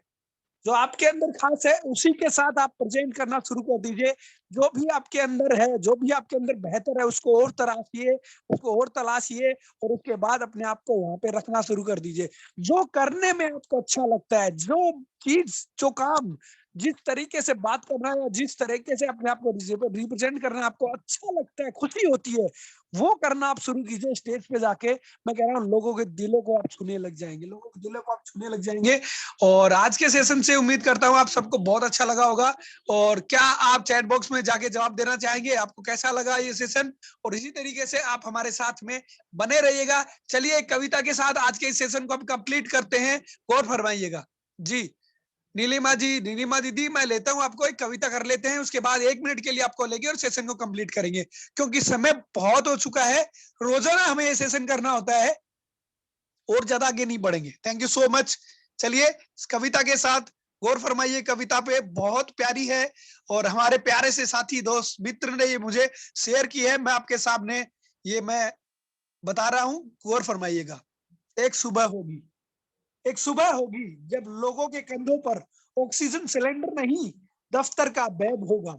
जो आपके अंदर खास है, उसी के साथ आप प्रेजेंट करना शुरू कर दीजिए। जो भी आपके अंदर है, जो भी आपके अंदर बेहतर है, उसको और तराशिए, उसको और तलाशिए और उसके बाद अपने आप को वहां पे रखना शुरू कर दीजिए। जो करने में आपको अच्छा लगता है, जो चीज, जो काम, जिस तरीके से बात करना है, जिस तरीके से अपने आप को रिप्रेजेंट करना आपको अच्छा लगता है, खुशी होती है, वो करना आप शुरू कीजिए। स्टेज पे जाके मैं कह रहा हूँ, लोगों के दिलों को आप छूने लग जाएंगे, लोगों के दिलों को आप छूने लग जाएंगे। और आज के सेशन से उम्मीद करता हूँ आप सबको बहुत अच्छा लगा होगा। और क्या आप चैट बॉक्स में जाके जवाब देना चाहेंगे, आपको कैसा लगा ये सेशन? और इसी तरीके से आप हमारे साथ में बने रहिएगा। चलिए एक कविता के साथ आज के इस सेशन को हम कंप्लीट करते हैं, गौर फरमाइएगा। जी नीलिमा दीदी, मैं लेता हूं आपको, एक कविता कर लेते हैं, उसके बाद 1 मिनट के लिए आपको लेंगे और सेशन को कंप्लीट करेंगे, क्योंकि समय बहुत हो चुका है। रोजाना हमें ये सेशन करना होता है और ज्यादा आगे नहीं बढ़ेंगे। Thank you so much. चलिए इस कविता के साथ गौर फरमाइए। कविता पे बहुत प्यारी है और हमारे प्यारे से साथी दोस्त मित्र ने ये मुझे शेयर की है, मैं आपके सामने ये मैं बता रहा हूं, गौर फरमाइएगा। एक सुबह होगी जब लोगों के कंधों पर ऑक्सीजन सिलेंडर नहीं, दफ्तर का बैग होगा।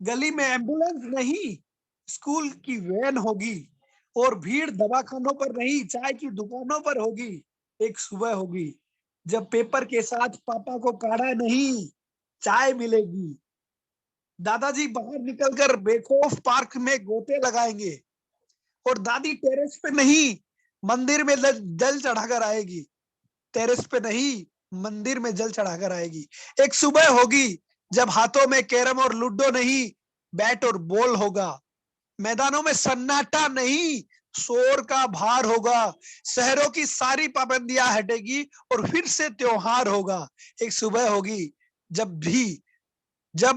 गली में एम्बुलेंस नहीं, स्कूल की वैन होगी। और भीड़ दवाखानों पर नहीं, चाय की दुकानों पर होगी। एक सुबह होगी जब पेपर के साथ पापा को काढ़ा नहीं, चाय मिलेगी। दादाजी बाहर निकलकर बेखौफ पार्क में गोते लगाएंगे और दादी टेरेस पे नहीं मंदिर में जल चढ़ाकर आएगी। टेरेस पे नहीं मंदिर में जल चढ़ाकर आएगी। एक सुबह होगी जब हाथों में कैरम और लूडो नहीं बैट और बॉल होगा। मैदानों में सन्नाटा नहीं शोर का भार होगा। शहरों की सारी पाबंदियां हटेगी और फिर से त्योहार होगा। एक सुबह होगी जब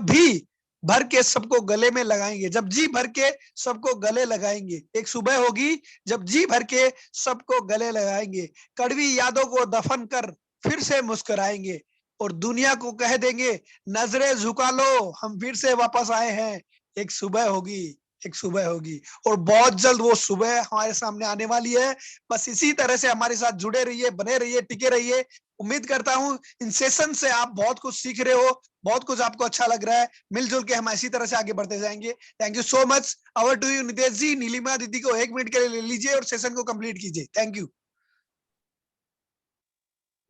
भी भर के सबको गले में लगाएंगे, जब जी भर के सबको गले लगाएंगे। एक सुबह होगी जब जी भर के सबको गले लगाएंगे। कड़वी यादों को दफन कर फिर से मुस्कुराएंगे और दुनिया को कह देंगे नजरें झुका लो, हम फिर से वापस आए हैं। एक सुबह होगी, एक सुबह होगी और बहुत जल्द वो सुबह हमारे सामने आने वाली है। बस इसी तरह से हमारे साथ जुड़े रहिए, बने रहिए, टिके रहिए। उम्मीद करता हूं इन सेशन से आप बहुत कुछ सीख रहे हो, बहुत कुछ आपको अच्छा लग रहा है। मिलजुल के हम इसी तरह से आगे बढ़ते जाएंगे। Thank you so much. Over to you Nitesh ji. Nilima दीदी को 1 मिनट के लिए ले लीजिए और सेशन को कंप्लीट कीजिए। थैंक यू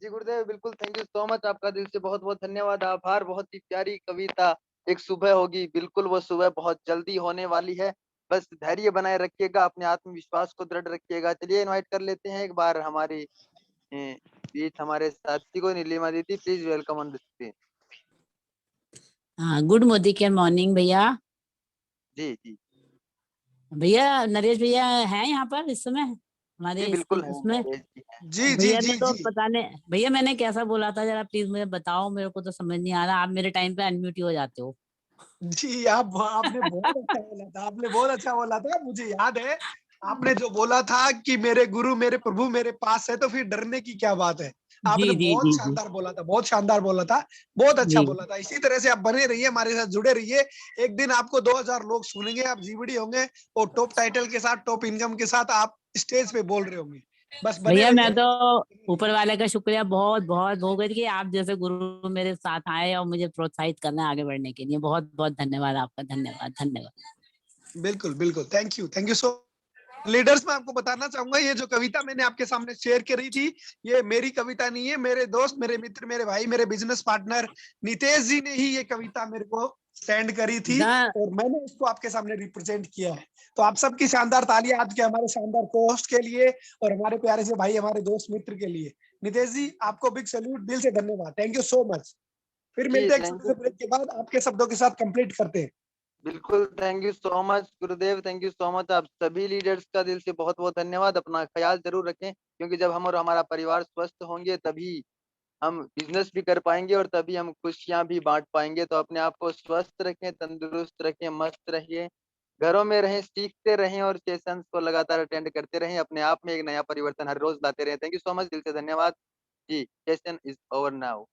जी गुरुदेव, बिल्कुल थैंक यू सो मच। आपका दिल से बहुत बहुत धन्यवाद, आभार। बहुत ही प्यारी कविता। एक सुबह होगी, बिल्कुल वो सुबह बहुत जल्दी होने वाली है। बस धैर्य बनाए रखिएगा, अपने आत्मविश्वास को दृढ़ रखिएगा। चलिए इनवाइट कर लेते हैं एक बार हमारी बीच हमारे साथी को। नीलिमा दीदी, please welcome on the screen. हाँ, गुड मोदी केयर मॉर्निंग भैया। जी जी भैया नरेश भैया हैं यहाँ पर इस समय हमारे जी, बिल्कुल है उसमें? नरेश जी हैं। जी जी भैया जी ने तो जी पता नहीं भैया मैंने कैसा बोला था, जरा प्लीज मुझे बताओ, मेरे को तो समझ नहीं आ रहा। आप मेरे टाइम पे अनम्यूट ही हो जाते हो। जी। आपने बहुत अच्छा बोला था, आपने बहुत अच्छा बोला था। मुझे याद है आपने जो बोला था कि मेरे गुरु मेरे प्रभु मेरे पास है तो फिर डरने की क्या बात है। जी आपने जी बहुत जी जी शानदार बोला था, बहुत शानदार बोला था, बहुत अच्छा जी बोला था। इसी तरह से आप बने रहिए, हमारे साथ जुड़े रहिए। एक दिन आपको 2000 लोग सुनेंगे, आप जीवड़ी होंगे और टॉप टाइटल के साथ, टॉप इनकम के साथ आप स्टेज पे बोल रहे होंगे। बस बने भैया मैं रहिए। तो ऊपर वाले का शुक्रिया बहुत बहुत हो गई कि आप जैसे गुरु मेरे साथ आए और मुझे प्रोत्साहित करना आगे बढ़ने के लिए। बहुत बहुत धन्यवाद आपका। धन्यवाद धन्यवाद। बिल्कुल बिल्कुल, थैंक यू सो लीडर्स। मैं आपको बताना चाहूंगा ये जो कविता मैंने आपके सामने शेयर करी थी, ये मेरी कविता नहीं है। मेरे दोस्त, मेरे मित्र, मेरे भाई, मेरे बिजनेस पार्टनर नितेश जी ने ही ये कविता मेरे को सेंड करी थी और मैंने इसको आपके सामने रिप्रेजेंट किया है। तो आप सबकी शानदार तालियां आज के हमारे शानदार पोस्ट के लिए और हमारे प्यारे से भाई, हमारे दोस्त मित्र के लिए। नितेश जी आपको बिग सैल्यूट, दिल से धन्यवाद। Thank you so much. फिर जी मिलते हैं एक थैंक छोटे यू, से ब्रेक के बाद, आपके शब्दों के साथ कंप्लीट करते हैं। बिल्कुल thank you so much Gurudev, thank you so much. आप सभी लीडर्स का दिल से बहुत बहुत धन्यवाद। अपना ख्याल जरूर रखें, क्योंकि जब हम और हमारा परिवार स्वस्थ होंगे तभी हम बिजनेस भी कर पाएंगे और तभी हम खुशियां भी बांट पाएंगे। तो अपने आप को स्वस्थ रखें, तंदुरुस्त रखें, मस्त रहिए, घरों में रहें, सीखते रहें और सेशंस को लगातार अटेंड करते रहें। अपने आप में एक नया परिवर्तन हर रोज लाते रहें। थैंक यू सो मच, दिल से धन्यवाद जी। Session is over now.